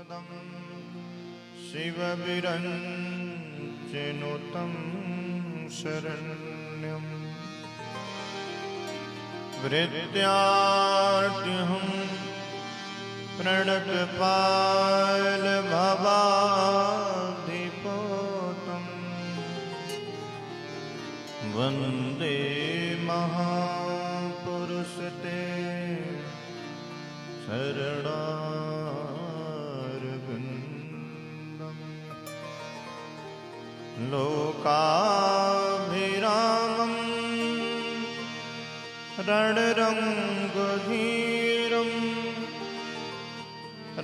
पदं शिवविरञ्चिनुतं शरण्यं वृत्यार्तिहं प्रणतपालभवाधिपोतं वन्दे महापुरुषते शरणारविन्दं लोकाभिरामं रणरङ्गधीरं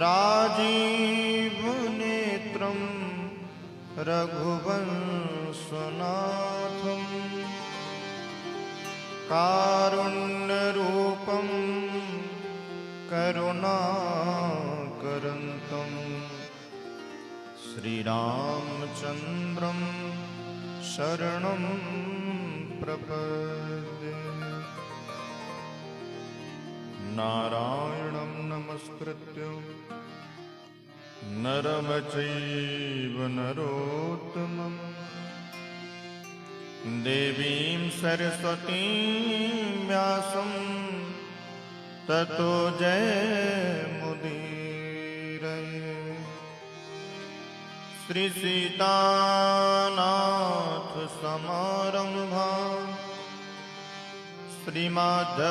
राजीवनेत्रं रघुवंशनाथं कारुण्यरूपं करुणाकरन्तं श्रीरामचन्द्रं शरणं प्रपद्ये। नारायणं नमस्कृत्य नरं चैव नरोत्तमं देवीं सरस्वतीं व्यासं ततो जयमुदीरये। श्री सीतानाथ समारम्भां श्रीमाधवाचार्य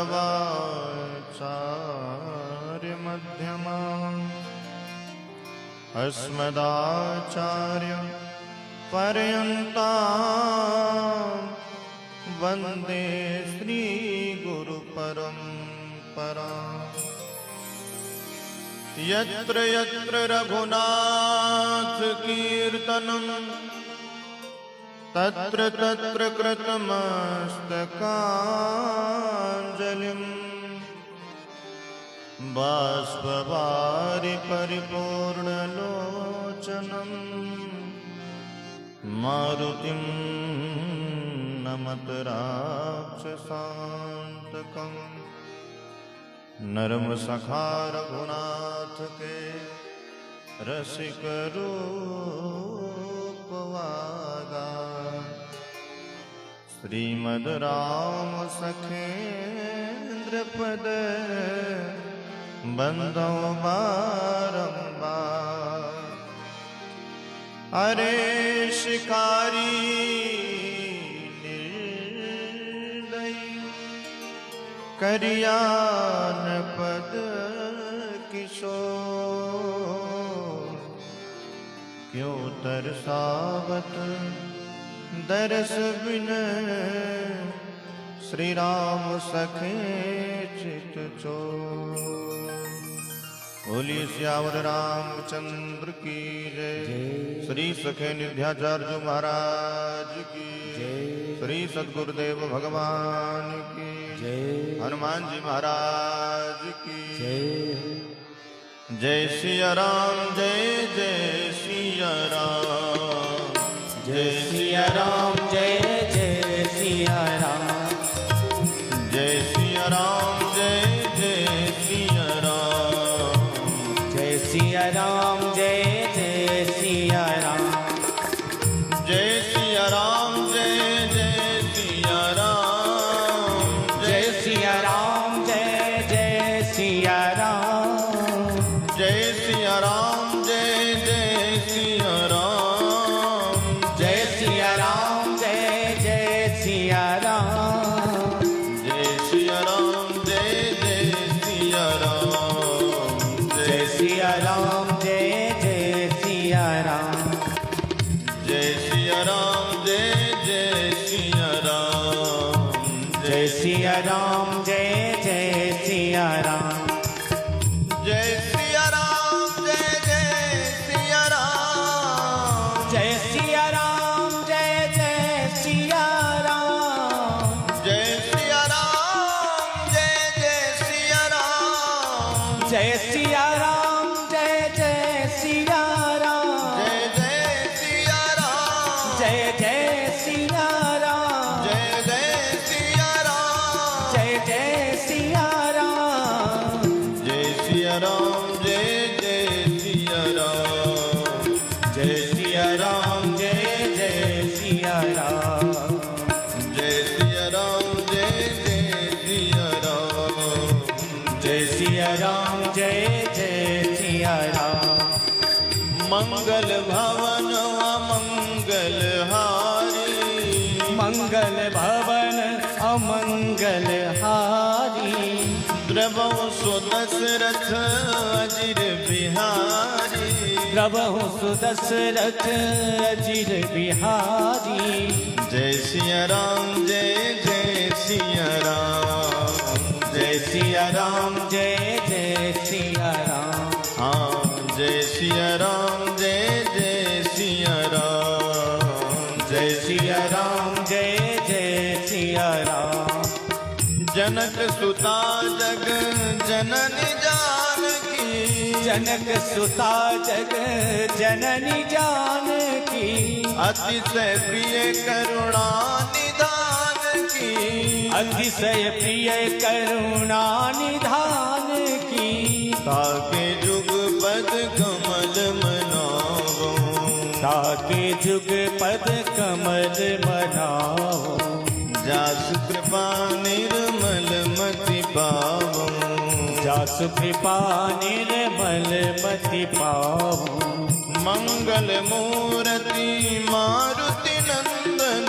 मध्यमाम् अस्मदाचार्य पर्यन्तां वन्दे श्री गुरु परम्पराम्। यत्र यत्र रघुनाथ कीर्तनं तत्र तत्र कृतमस्तकाञ्जलिं बाष्पवारि परिपूर्णलोचनं मारुतिं नमत राक्षसान्तकम्। नर्मसखा रघुनाथ के रसिक रूपवागा श्रीमद् राम सखेन्द्र पद बंदो बारंबार। अरे शिकारी करियान पद किशोर क्यों तरसावत दरस बिन श्री राम सखे चित चोर। बोलिए सियावर रामचंद्र की जय। श्री सखे निध्याचार्य महाराज की जय। श्री सद्गुरुदेव भगवान की जय। हनुमान जी महाराज की जय। जय सिया राम जय जय सिया राम जय सिया राम जय जय सिया राम जय सिया राम जय जय सिया राम जय सिया राम जय जय सिया राम जय सिया राम जय जय सिया राम जय सिया राम जय जय सिया राम जय सिया राम जय जय सिया राम जय सिया राम जय जय सिया राम जय सिया राम जय जय सिया राम जय सिया राम जय जय सिया राम जय सिया राम जय जय सिया राम जय सिया राम जय जय सिया राम जय सिया राम जय जय सिया राम जय सिया राम जय जय सिया राम जय सिया राम जय जय सिया राम जय सिया राम जय जय सिया राम जय जय सिया राम जय जय सिया राम जय जय सिया राम जय जय सिया राम जय सिया राम जय जय सिया सिया राम। जय सिया राम जय जय सिया राम। जय सिया राम जय जय सिया राम। मंगल भवन अमंगल हारी। मंगल भवन अमंगल हारी। द्रवहु सुदशरथ अजिर बिहारी। प्रभु सुदशरथ अजिर बिहारी। जय सिया राम जय जय सिया राम। जय सिया राम जय जय सिया राम। हाँ जय सिया राम जय जय सिया राम। जय सिया राम जय जय सिया राम। जनक सुता जग जननी जानकी। जनक सुता जग जननी जानकी। अतिशय प्रिय करुणा निधान की। अतिशय प्रिय करुणा निधान की। ताके जुग पद कमल मनावो। ताके जुग पद कमल मनाओ। जासु कृपा निर्मल मति पावो। जासु कृपा निर्मल मति पावो। मंगल मूर्ति मारुति नंदन।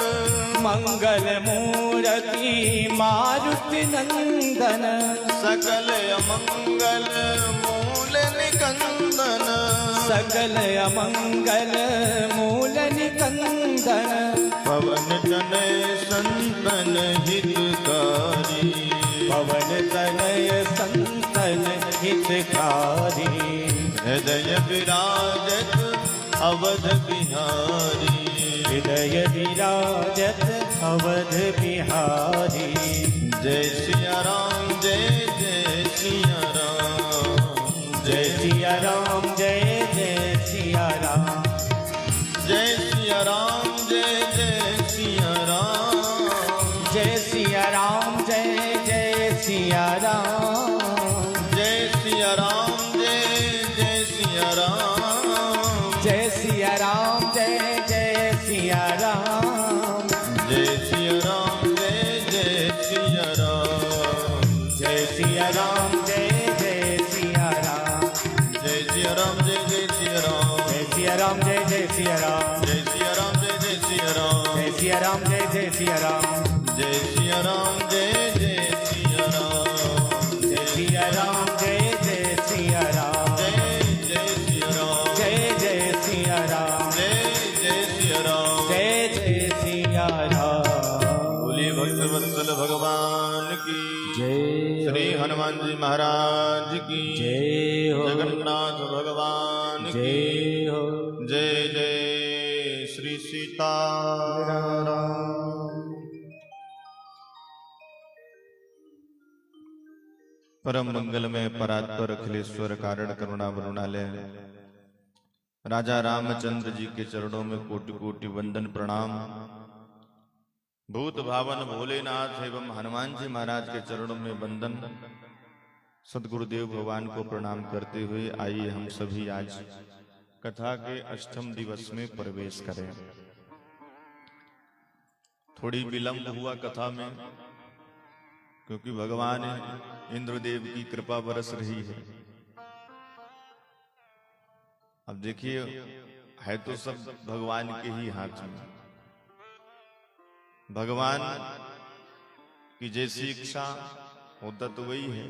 मंगल मूर्ति मारुति नंदन। सकल अमंगल मूल निकंदन। सकल अमंगल मूल निकंदन। पवन तनय संतन हितकारी। पवन तनय संतन हितकारी। हृदय विराजत अवध बिहारी। हृदय विराजत अवध बिहारी। जय सिया राम जय जय सिया राम। जय सिया राम जय जय सिया राम। जय सिया राम जय जय सिया राम। जय सिया राम जय जय सिया राम। जय सिया राम जय जय सिया राम। जय सिया राम जय जय सिया राम। जय सिया राम जय जय सिया राम। जय सिया राम जय जय सिया राम। जय सिया राम जय जय सिया राम। जय सिया राम जय जय सिया राम। जय सिया राम जय जय सिया राम। जय सिया राम जय जय सिया राम। जय सिया राम जय जय सिया राम। जय सिया राम जय जय सिया राम। जय जय सिया राम। जय जय सिया राम। जय जय सिया राम। जय जय सिया राम। बोलिए भक्तवत्सल भगवान की जय श्री हनुमान जी महाराज की जय हो। जगन्नाथ भगवान की जय हो। जय जय श्री सीताराम। परम मंगलमय परात्पर अखिलेश्वर कारण करुणा वरुणालय राजा रामचंद्र जी के चरणों में कोटि कोटि वंदन प्रणाम। भूत भावन भोलेनाथ एवं हनुमान जी महाराज के चरणों में वंदन। सदगुरुदेव भगवान को प्रणाम करते हुए आइए हम सभी आज कथा के अष्टम दिवस में प्रवेश करें। थोड़ी विलंब हुआ कथा में क्योंकि भगवान इंद्रदेव की कृपा बरस रही है। अब देखिए है तो सब भगवान के ही हाथ में। भगवान की जैसी इच्छा होता तो वही है।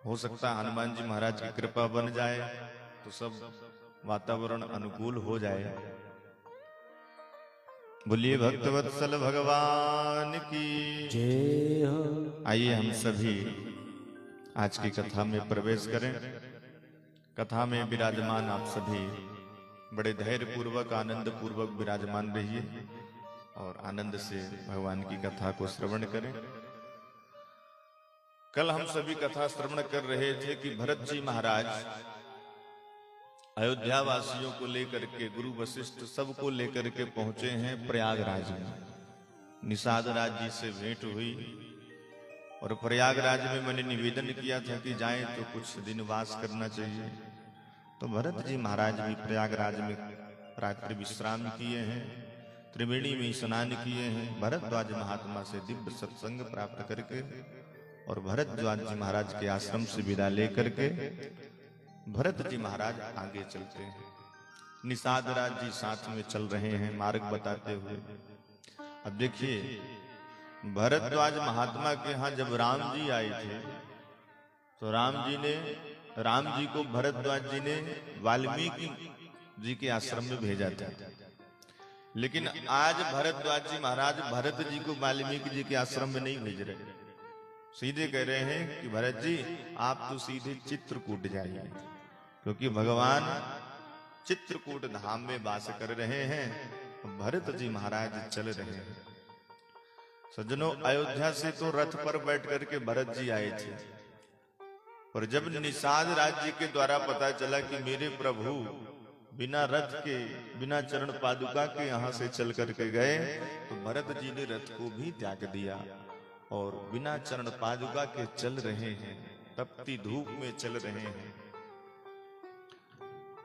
हो सकता है हनुमान जी महाराज की कृपा बन जाए तो सब वातावरण अनुकूल हो जाए। बोलिए भक्तवत्सल भगवान की जय हो। आइए हम सभी आज की कथा में प्रवेश करें। कथा में विराजमान आप सभी बड़े धैर्य पूर्वक आनंद पूर्वक विराजमान रहिए और आनंद से भगवान की कथा को श्रवण करें। कल हम सभी कथा श्रवण कर रहे थे कि भरत जी महाराज अयोध्या वासियों को लेकर के गुरु वशिष्ठ सबको लेकर के पहुंचे हैं प्रयागराज में। निषाद राज जी से भेंट हुई और प्रयागराज में मैंने निवेदन किया था कि जाएं तो कुछ दिन वास करना चाहिए। तो भरत जी महाराज भी प्रयागराज में रात्रि विश्राम किए हैं, त्रिवेणी में स्नान किए हैं, भरद्वाज महात्मा से दिव्य सत्संग प्राप्त करके और भरद्वाज जी महाराज के आश्रम से विदा लेकर के भरत जी महाराज आगे चलते हैं। निषाद राज जी साथ में चल रहे हैं मार्ग बताते हुए। अब देखिए, भरद्वाज महात्मा के यहाँ जब राम जी आए थे तो राम जी को भरद्वाज जी ने वाल्मीकि जी के आश्रम में भेजा था। लेकिन आज भरद्वाज जी महाराज भरत जी को वाल्मीकि जी के आश्रम में नहीं भेज रहे, सीधे कह रहे हैं कि भरत जी आप तो सीधे चित्रकूट जाइए, क्योंकि भगवान चित्रकूट धाम में वास कर रहे हैं। भरत जी महाराज चल रहे हैं। सज्जनों, अयोध्या से तो रथ पर बैठ करके भरत जी आए थे, और जब निषाद राज्य के द्वारा पता चला कि मेरे प्रभु बिना रथ के, बिना चरण पादुका के यहाँ से चल करके गए, तो भरत जी ने रथ को भी त्याग दिया और बिना चरण पादुका के चल रहे हैं, तपती धूप में चल रहे हैं।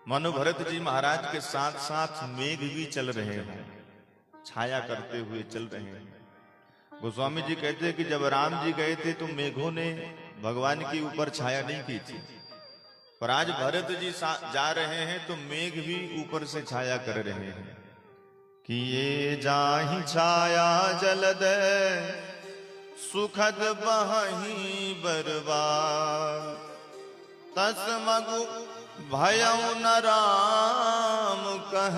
मानो भरत जी महाराज के साथ साथ मेघ भी चल रहे हैं, छाया करते हुए चल रहे हैं। गोस्वामी जी कहते हैं कि जब राम जी गए थे तो मेघों ने भगवान के ऊपर छाया नहीं की थी, पर आज भरत जी जा रहे हैं तो मेघ भी ऊपर से छाया कर रहे हैं। कि ये जाहि छाया जलद सुखद बहि बरबाद, तसमगु भयउ न राम कह,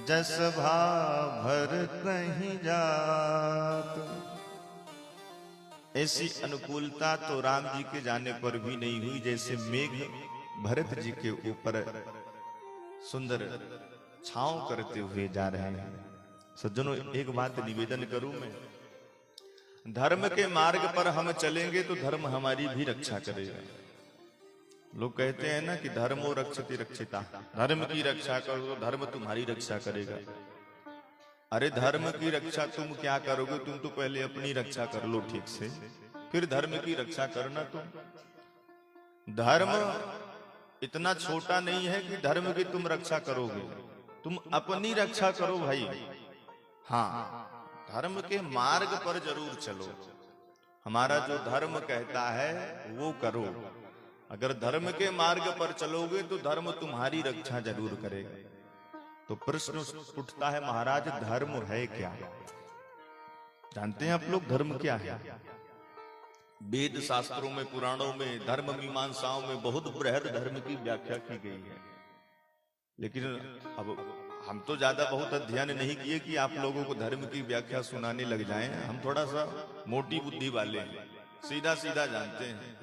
जस भाभर कहीं जात। ऐसी अनुकूलता तो राम जी के जाने पर भी नहीं हुई, जैसे मेघ भरत जी के ऊपर सुंदर छांव करते हुए जा रहे हैं। सज्जनों, एक बात निवेदन करूं मैं, धर्म के मार्ग पर हम चलेंगे तो धर्म हमारी भी रक्षा करेगा। लोग कहते हैं ना कि धर्मो रक्षति रक्षिता, धर्म की रक्षा करो तो धर्म तुम्हारी रक्षा करेगा। अरे धर्म की रक्षा तुम क्या करोगे? तुम तो पहले अपनी रक्षा कर लो ठीक से, फिर धर्म की रक्षा करना। तुम धर्म इतना छोटा नहीं है कि धर्म की तुम रक्षा करोगे, तुम अपनी रक्षा करो भाई। हाँ, धर्म के मार्ग पर जरूर चलो, हमारा जो धर्म कहता है वो करो। अगर धर्म के मार्ग पर चलोगे तो धर्म तुम्हारी रक्षा जरूर करेगा। तो प्रश्न उठता है, महाराज धर्म है क्या? जानते हैं आप लोग धर्म क्या है? वेद शास्त्रों में, पुराणों में, धर्म मीमांसाओं में बहुत बृहद धर्म की व्याख्या की गई है। लेकिन अब हम तो ज्यादा बहुत अध्ययन नहीं किए कि आप लोगों को धर्म की व्याख्या सुनाने लग जाएं। हम थोड़ा सा मोटी बुद्धि वाले हैं, सीधा सीधा जानते हैं।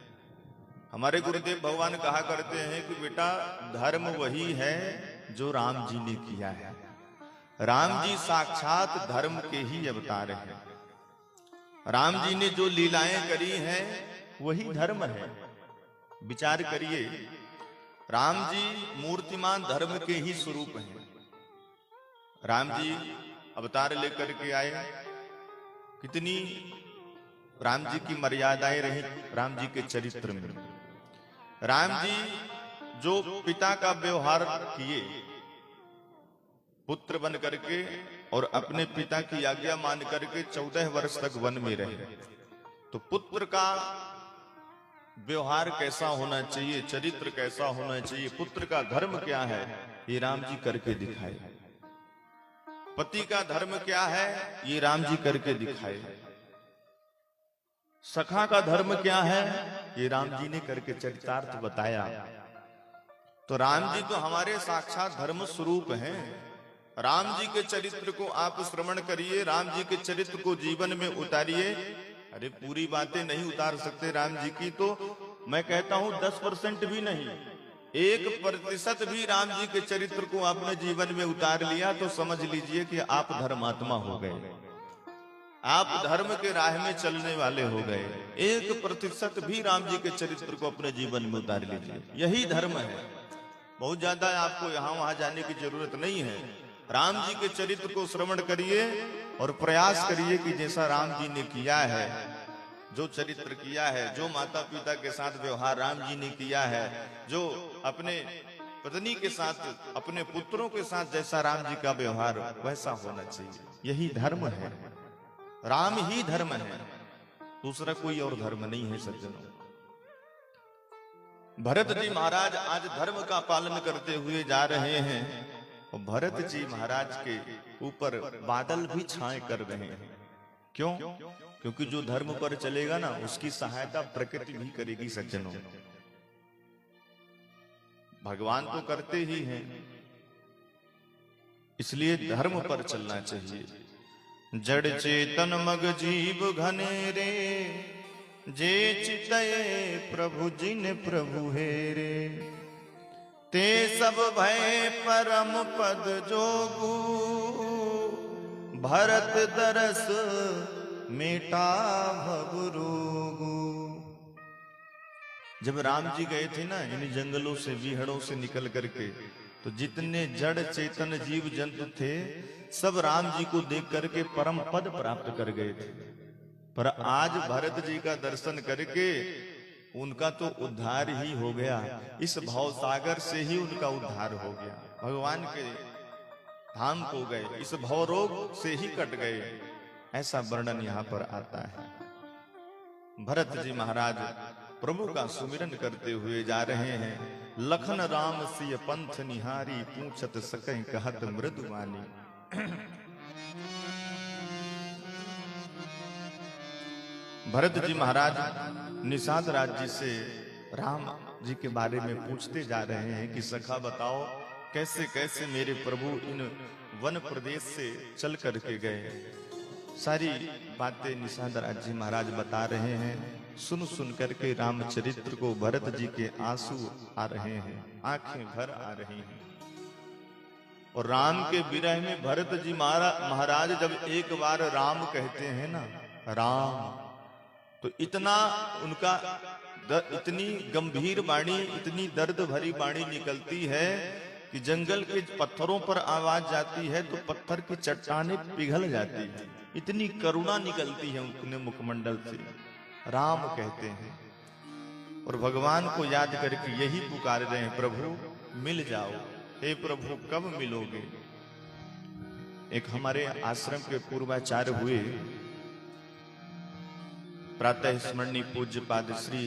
हमारे गुरुदेव भगवान कहा करते हैं कि बेटा धर्म वही है जो राम जी ने किया है। राम जी साक्षात धर्म के ही अवतार हैं। राम जी ने जो लीलाएं करी हैं वही धर्म है। विचार करिए, राम जी मूर्तिमान धर्म के ही स्वरूप हैं। राम जी अवतार लेकर के आए, कितनी राम जी की मर्यादाएं रही राम जी के चरित्र में। राम जी जो पिता का व्यवहार किए, पुत्र बन करके और अपने पिता की आज्ञा मान करके 14 वर्ष तक वन में रहे, तो पुत्र का व्यवहार कैसा होना चाहिए, चरित्र कैसा होना चाहिए, पुत्र का धर्म क्या है, ये राम जी करके दिखाए। पति का धर्म क्या है, ये राम जी करके दिखाए। सखा का धर्म क्या है, ये राम जी ने करके चरितार्थ बताया। तो राम जी तो हमारे साक्षात धर्म स्वरूप हैं। राम जी के चरित्र को आप श्रवण करिए, राम जी के चरित्र को जीवन में उतारिए। अरे पूरी बातें नहीं उतार सकते राम जी की, तो मैं कहता हूं 10% भी नहीं, 1% भी राम जी के चरित्र को आपने जीवन में उतार लिया तो समझ लीजिए कि आप धर्मात्मा हो गए, आप धर्म के राह में चलने वाले हो गए। 1% भी राम जी के चरित्र को अपने जीवन में उतार लीजिए, यही धर्म है। बहुत ज्यादा आपको यहाँ वहां जाने की जरूरत नहीं है। राम जी के चरित्र को श्रवण करिए और प्रयास करिए कि जैसा राम जी ने किया है, जो चरित्र किया है, जो माता पिता के साथ व्यवहार राम जी ने किया है, जो अपने पत्नी के साथ, अपने पुत्रों के साथ जैसा राम जी का व्यवहार वैसा होना चाहिए। यही धर्म है, राम ही धर्म है, दूसरा कोई और धर्म नहीं है सज्जनों। भरत जी महाराज आज धर्म का पालन करते हुए जा रहे हैं और भरत जी महाराज के ऊपर बादल भी छाए कर रहे हैं। क्यों? क्योंकि जो धर्म पर चलेगा ना, उसकी सहायता प्रकृति भी करेगी सज्जनों। भगवान तो करते ही हैं, इसलिए धर्म पर चलना चाहिए। जड़ चेतन मग जीव घनेरे, जे चितये प्रभु जिन प्रभु हेरे। ते सब भय परम पद जोगु, भरत दरस मेटा भव रोगु। जब राम जी गए थे ना इन जंगलों से, बीहड़ों से निकल करके, तो जितने जड़ चेतन जीव जंतु थे सब राम जी को देख करके परम पद प्राप्त कर गए थे। पर आज भरत जी का दर्शन करके उनका तो उद्धार ही हो गया। इस भाव सागर से ही उनका उद्धार हो गया। भगवान के धाम को गए, इस भव रोग से ही कट गए, ऐसा वर्णन यहाँ पर आता है। भरत जी महाराज प्रभु का सुमिरन करते हुए जा रहे हैं। लखन राम सिय पंथ निहारी, पूछत सकैं कहत मृदुवानी। भरत जी महाराज निषाद राज्य से राम जी के बारे में पूछते जा रहे हैं कि सखा बताओ कैसे कैसे मेरे प्रभु इन वन प्रदेश से चल करके गए। सारी बातें निषाद राज्य महाराज बता रहे हैं। सुन सुन करके रामचरित्र को भरत जी के आंसू आ रहे हैं, आंखें भर आ रही हैं। और राम के विरह में भरत जी महाराज जब एक बार राम कहते हैं ना, राम, तो इतना उनका इतनी गंभीर वाणी, इतनी दर्द भरी वाणी निकलती है कि जंगल के पत्थरों पर आवाज जाती है तो पत्थर की चट्टानें पिघल जाती है। इतनी करुणा निकलती है उनके मुखमंडल से। राम कहते हैं और भगवान को याद करके यही पुकार रहे हैं, प्रभु मिल जाओ, हे प्रभु कब मिलोगे। एक हमारे आश्रम के पूर्वाचार्य हुए, प्रातः स्मरणीय पूज्य पाद श्री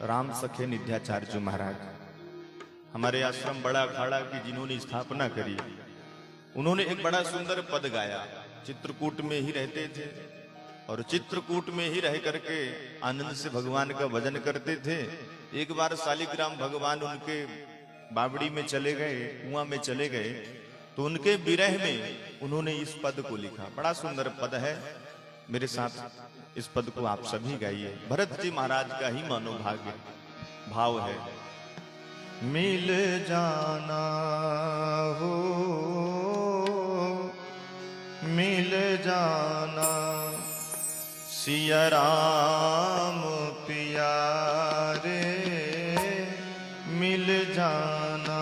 राम सखे निध्याचार्य महाराज, हमारे आश्रम बड़ा अखाड़ा की जिन्होंने स्थापना करी, उन्होंने एक बड़ा सुंदर पद गाया। चित्रकूट में ही रहते थे और चित्रकूट में ही रह करके आनंद से भगवान का भजन करते थे। एक बार शालिग्राम भगवान उनके बावड़ी में चले गए, कुआं में चले गए, तो उनके विरह में उन्होंने इस पद को लिखा। बड़ा सुंदर पद है, मेरे साथ इस पद को आप सभी गाइए। भरत जी महाराज का ही मनोभाग्य भाव है। मिल जाना हो, मिल जाना सिया राम प्यारे, मिल जाना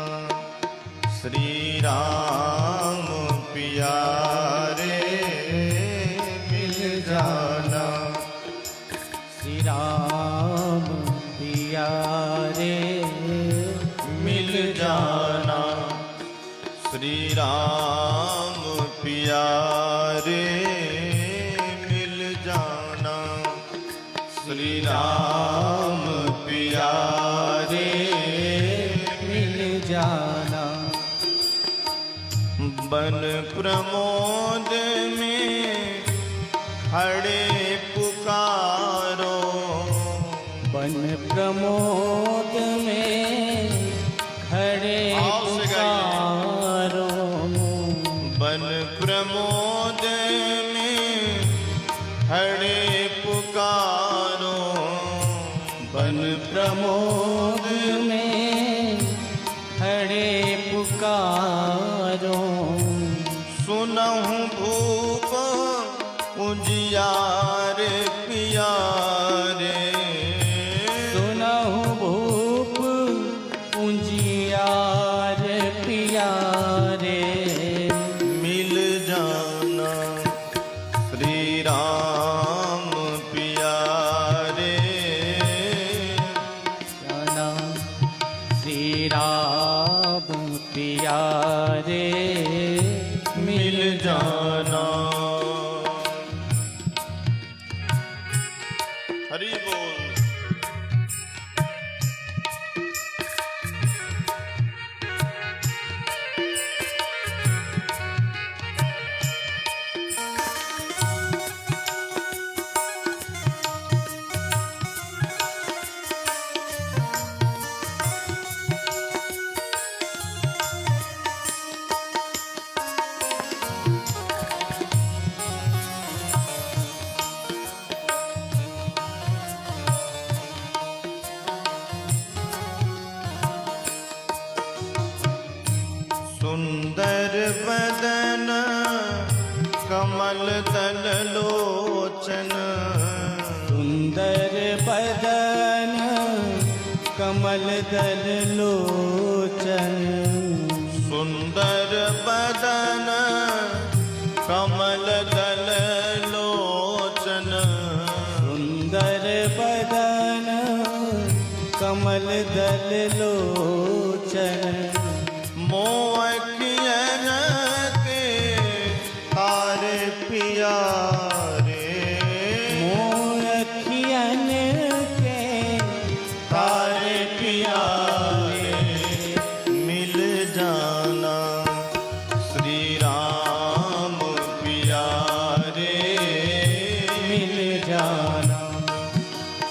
श्री राम प्यारे, मिल जाना श्री राम प्यारे, मिल जाना श्री राम प्यारे, मिल जाना श्री राम प्यारे, मिल जाना। बन प्रमोद में खड़े पुकारो, बन प्रमोद में खड़े पुकारो, बन प्रमोद में खड़े पुकारो, बन प्रमोद में खड़े पुकारो। सुनहु भूप उजियार पियारे, सुनहु भूप उजियार पियारे, मिल जाना श्री राम प्यारे, कमल दल लोचन सुंदर बदन कमल दल लोचन सुंदर बदन कमल दल लोचन सुंदर बदन कमल दल लोचन मोअखियन के तारे पियारे मोअखियन के तारे पियारे मिल जाना श्री राम पियारे मिल जाना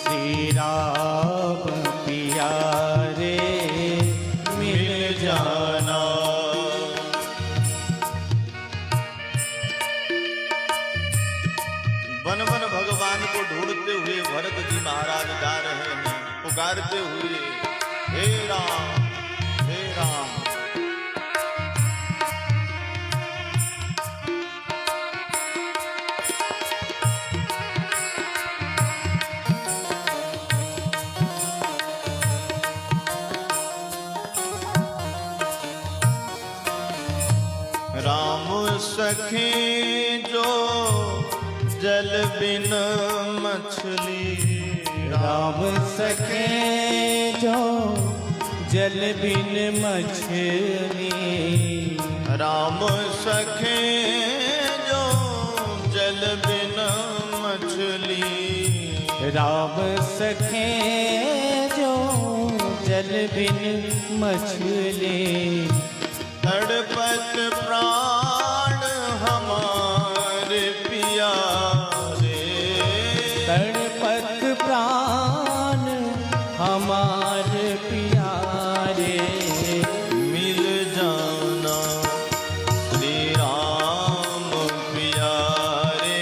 श्री राम पियारे मिल जाना। वन वन भगवान को ढूंढते हुए भरत जी महाराज जा रहे हैं, पुकारते हुए हे राम हे राम। राम सखी जो जल बिन मछली राम सखे जो जल बिन मछली राम सखे जो जल बिन मछली राम सखे जो जल बिन मछली तड़पत प्राण हमारे पियारे तड़पत प्राण हमारे पियारे मिल जाना श्री राम पियारे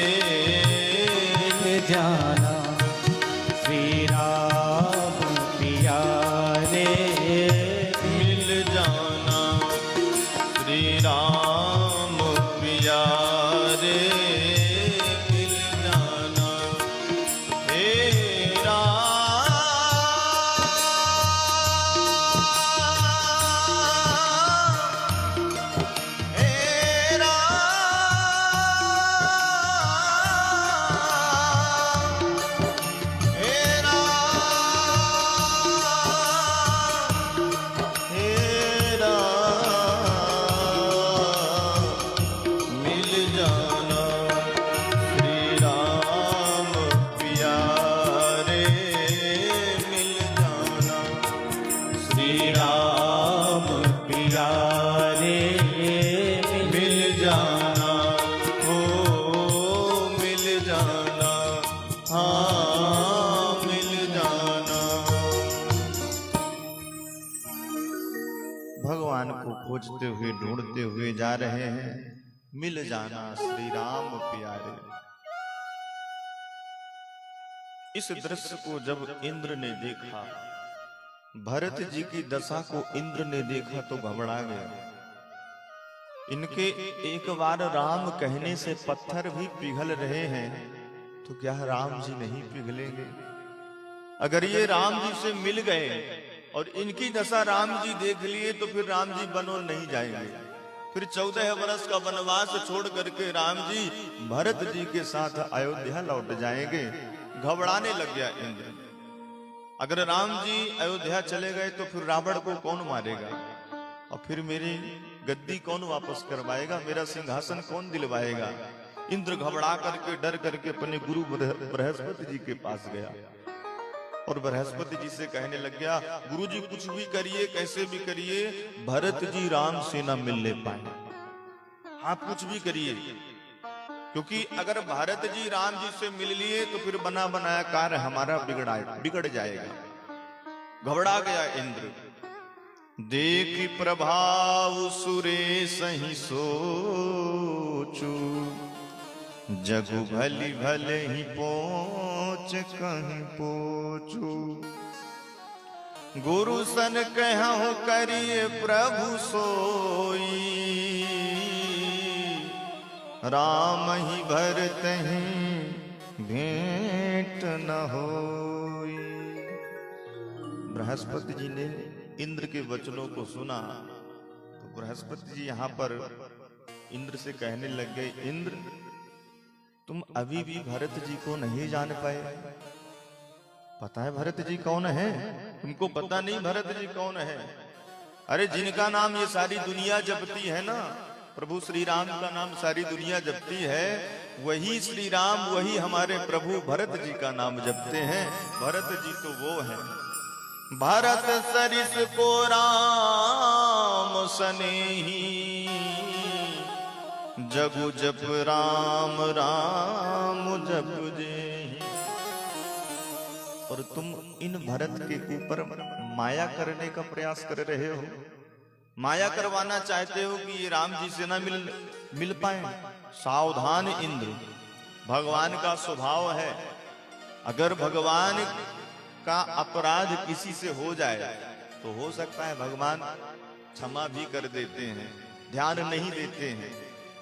मिल जाना श्री राम पियारे मिल जाना श्री राम पियारे मिल जाना हे राम हे राम हे मिल जाना श्री राम पियारे मिल जाना श्री राम पियारे मिल जाना ओ मिल जाना हाँ मिल जाना। भगवान को खोजते हुए ढूंढते हुए जा रहे हैं, मिल जाना श्री राम प्यारे। इस दृश्य को जब इंद्र ने देखा, भरत जी की दशा को इंद्र ने देखा तो घबरा गया। इनके एक बार राम कहने से पत्थर भी पिघल रहे हैं, तो क्या राम जी नहीं पिघलेंगे? अगर ये राम जी से मिल गए और इनकी दशा राम जी देख लिए तो फिर राम जी बनोल नहीं जाएंगे। फिर 14 वर्ष का वनवास छोड़ करके राम जी भरत जी के साथ अयोध्या लौट जाएंगे। घबराने लग गया इंद्र। अगर राम जी अयोध्या चले गए तो फिर रावण को कौन मारेगा, और फिर मेरी गद्दी कौन वापस करवाएगा, मेरा सिंहासन कौन दिलवाएगा? इंद्र घबरा करके डर करके अपने गुरु बृहस्पति जी के पास गया और बृहस्पति जी से कहने लग गया, गुरु जी कुछ भी करिए, कैसे भी करिए, भरत जी राम से न मिलने पाए। आप कुछ भी करिए, क्योंकि अगर भरत जी राम जी से मिल लिए तो फिर बना बनाया कार्य हमारा बिगड़ जाएगा। घबरा गया इंद्र। देख प्रभाव सुरेश ही सोचू, जगु भली भले ही पहुंच कहीं पोचू। गुरु सन कहूं करिए प्रभु सोई, राम ही भरत हैं भेंट न होई। बृहस्पति जी ने इंद्र के वचनों को सुना तो बृहस्पति जी यहाँ पर इंद्र से कहने लग गए, इंद्र तुम अभी भी भरत जी को नहीं जान पाए। पता है भरत जी कौन है? तुमको पता नहीं भरत जी कौन है? अरे जिनका नाम ये सारी दुनिया जपती है ना, प्रभु श्री राम का नाम सारी दुनिया जपती है, वही श्री राम, वही हमारे प्रभु भरत जी का नाम जपते हैं। भरत जी तो वो हैं। भरत सरिस को राम सनेही, जगु जप राम राम जप जेहि। और तुम इन भरत के ऊपर माया करने का प्रयास कर रहे हो, माया करवाना चाहते हो कि ये राम जी से ना मिल पाए। सावधान इंद्र, भगवान का स्वभाव है, अगर भगवान का अपराध किसी से हो जाए तो हो सकता है भगवान क्षमा भी कर देते हैं, ध्यान नहीं देते हैं।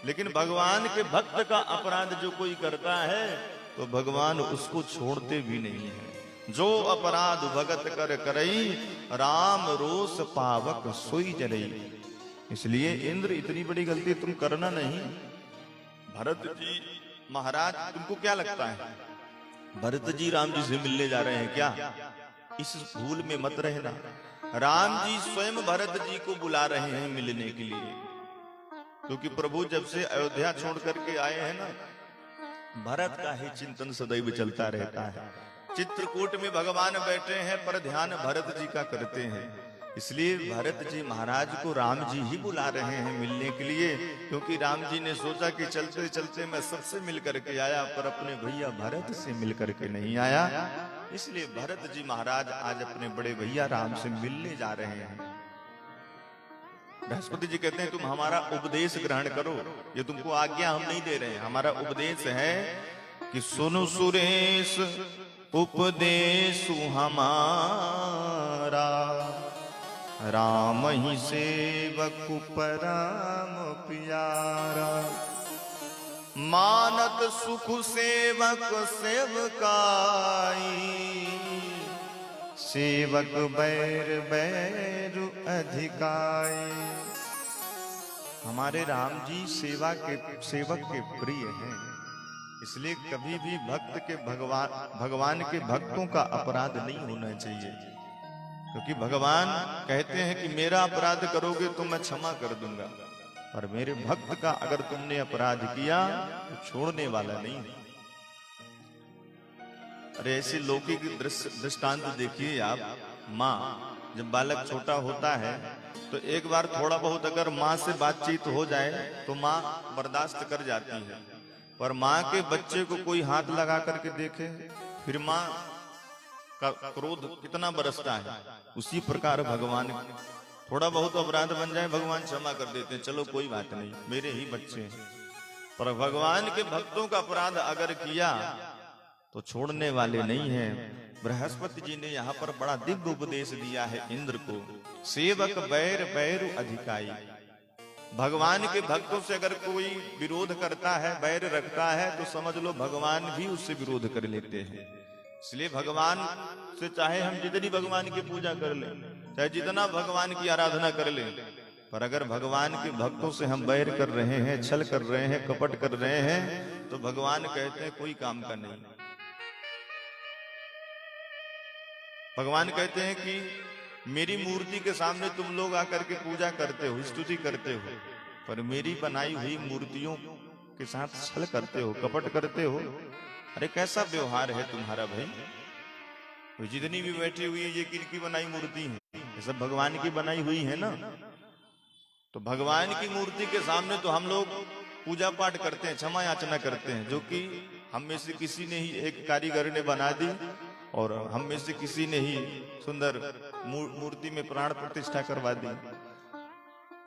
लेकिन भगवान के भक्त का अपराध जो कोई करता है तो भगवान उसको छोड़ते भी नहीं है। जो अपराध भगत कर करई, राम रोष पावक सोई जरई। इसलिए इंद्र इतनी बड़ी गलती तुम करना नहीं। भरत जी महाराज, तुमको क्या लगता है भरत जी राम जी से मिलने जा रहे हैं क्या? इस भूल में मत रहना। राम जी स्वयं भरत जी को बुला रहे हैं मिलने के लिए, क्योंकि प्रभु जब से अयोध्या छोड़ करके आए हैं ना, भरत का ही चिंतन सदैव चलता रहता है। चित्रकूट में भगवान बैठे हैं पर ध्यान भरत जी का करते हैं। इसलिए भरत जी महाराज को राम जी ही बुला रहे हैं मिलने के लिए, क्योंकि राम जी ने सोचा कि चलते चलते मैं सबसे मिल करके आया पर अपने भैया भरत से मिल करके नहीं आया। इसलिए भरत जी महाराज आज अपने बड़े भैया राम से मिलने जा रहे हैं। बृहस्पति जी कहते हैं तुम हमारा उपदेश ग्रहण करो, ये तुमको आज्ञा हम नहीं दे रहे हैं। हमारा उपदेश है कि सुनो सुरेश उपदेश हमारा, राम ही सेवक परम प्यारा। मानत सुख सेवक सेवकाई, सेवक बैर बैर अधिकाई। हमारे राम जी सेवक के प्रिय हैं, इसलिए कभी भी भक्त के भगवान के भक्तों का अपराध नहीं होना चाहिए। क्योंकि भगवान कहते हैं कि मेरा अपराध करोगे तो मैं क्षमा कर दूंगा, और मेरे भक्त का अगर तुमने अपराध किया तो छोड़ने वाला नहीं। अरे ऐसे लौकिक दृष्टांत देखिए आप। माँ जब बालक छोटा होता है तो एक बार थोड़ा बहुत अगर माँ से बातचीत हो जाए तो माँ बर्दाश्त कर जाती है, पर माँ के बच्चे को कोई हाथ लगा करके देखे फिर माँ का क्रोध कितना बरसता है। उसी प्रकार भगवान थोड़ा बहुत अपराध बन जाए भगवान क्षमा कर देते हैं, चलो कोई बात नहीं मेरे ही बच्चे हैं। पर भगवान के भक्तों का अपराध अगर किया तो छोड़ने वाले नहीं हैं। बृहस्पति जी ने यहाँ पर बड़ा दिव्य उपदेश दिया है इंद्र को, सेवक बैर बैरु अधिकाई। भगवान के भक्तों से अगर कोई विरोध करता है, बैर रखता है, तो समझ लो भगवान भी उससे विरोध कर लेते हैं। इसलिए भगवान से चाहे हम जितनी भगवान की पूजा कर लें, चाहे जितना भगवान की आराधना कर लें, पर अगर भगवान के भक्तों से हम बैर कर रहे हैं, छल कर रहे हैं, कपट कर रहे हैं, तो भगवान कहते हैं कोई काम का नहीं। भगवान कहते हैं कि मेरी मूर्ति के सामने तुम लोग आकर के पूजा करते हो, स्तुति करते हो, पर मेरी बनाई हुई मूर्तियों के साथ छल करते हो, कपट करते हो। अरे कैसा व्यवहार है तुम्हारा भाई? जितनी भी बैठी हुई है ये किनकी बनाई मूर्ति है? ये सब भगवान की बनाई हुई है ना। तो भगवान की मूर्ति के सामने तो हम लोग पूजा पाठ करते हैं, क्षमा याचना करते हैं, जो कि हम में से किसी ने ही एक कारीगर ने बना दी और हम में से किसी ने ही सुंदर मूर्ति में प्राण प्रतिष्ठा करवा दी।